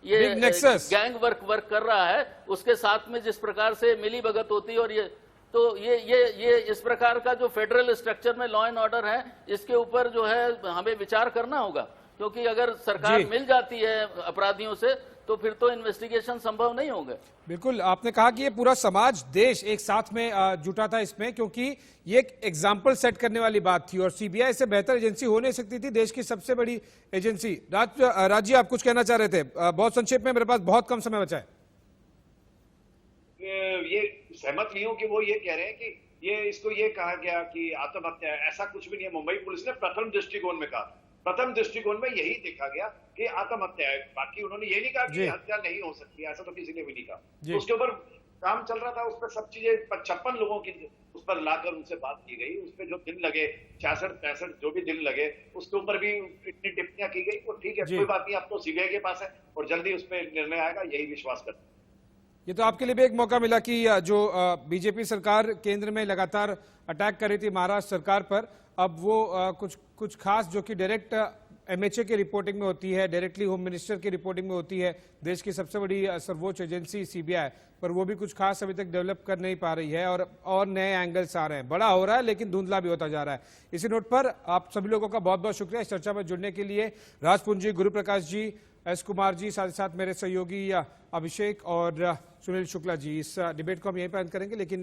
ये गैंग वर्क कर रहा है, उसके साथ में जिस प्रकार से मिली भगत होती है, और ये तो ये इस प्रकार का जो फेडरल स्ट्रक्चर में लॉ एंड ऑर्डर है, इसके ऊपर जो है हमें विचार करना होगा। क्योंकि अगर सरकार मिल जाती है अपराधियों से तो फिर तो इन्वेस्टिगेशन संभव नहीं होगा। बिल्कुल, आपने कहा कि ये पूरा समाज, देश एक साथ में जुटा था इसमें, क्योंकि ये एक एग्जाम्पल सेट करने वाली बात थी और सीबीआई से बेहतर एजेंसी हो नहीं सकती थी, देश की सबसे बड़ी एजेंसी। राज जी, आप कुछ कहना चाह रहे थे? बहुत संक्षेप में, मेरे पास बहुत कम समय बचा है। ये सहमत नहीं हूं कि वो ये कह रहे हैं कि इसको ये कहा गया कि आत्महत्या है, ऐसा कुछ भी नहीं है। मुंबई पुलिस ने प्रथम दृष्टिकोण में कहा, प्रथम दृष्टिकोण में यही देखा गया कि आत्महत्या है। बाकी उन्होंने ये नहीं कहा कि हत्या नहीं हो सकती, ऐसा तो किसी ने भी नहीं कहा। तो उसके ऊपर काम चल रहा था, उस पर सब चीजें 56 लोगों की उस पर लाकर उनसे बात की गई। उस पर जो दिन लगे 66-65 जो भी दिन लगे, उसके ऊपर भी इतनी टिप्पणियां की गई। वो ठीक है, कोई बात नहीं, अब तो सीबीआई के पास है और जल्दी उस पर निर्णय आएगा, यही विश्वास करते हैं। ये तो आपके लिए भी एक मौका मिला कि जो बीजेपी सरकार केंद्र में लगातार अटैक कर रही थी महाराष्ट्र सरकार पर, अब वो कुछ खास जो कि डायरेक्ट एमएचए की रिपोर्टिंग में होती है, डायरेक्टली होम मिनिस्टर की रिपोर्टिंग में होती है, देश की सबसे बड़ी सर्वोच्च एजेंसी सीबीआई, पर वो भी कुछ खास अभी तक डेवलप कर नहीं पा रही है और नए एंगल्स आ रहे हैं। बड़ा हो रहा है लेकिन धुंधला भी होता जा रहा है। इसी नोट पर आप सभी लोगों का बहुत बहुत शुक्रिया इस चर्चा में जुड़ने के लिए। राजपुंज जी, गुरु प्रकाश जी, एस कुमार जी, साथ ही साथ मेरे सहयोगी अभिषेक और सुनील शुक्ला जी। इस डिबेट को हम यहीं पर अंत करेंगे, लेकिन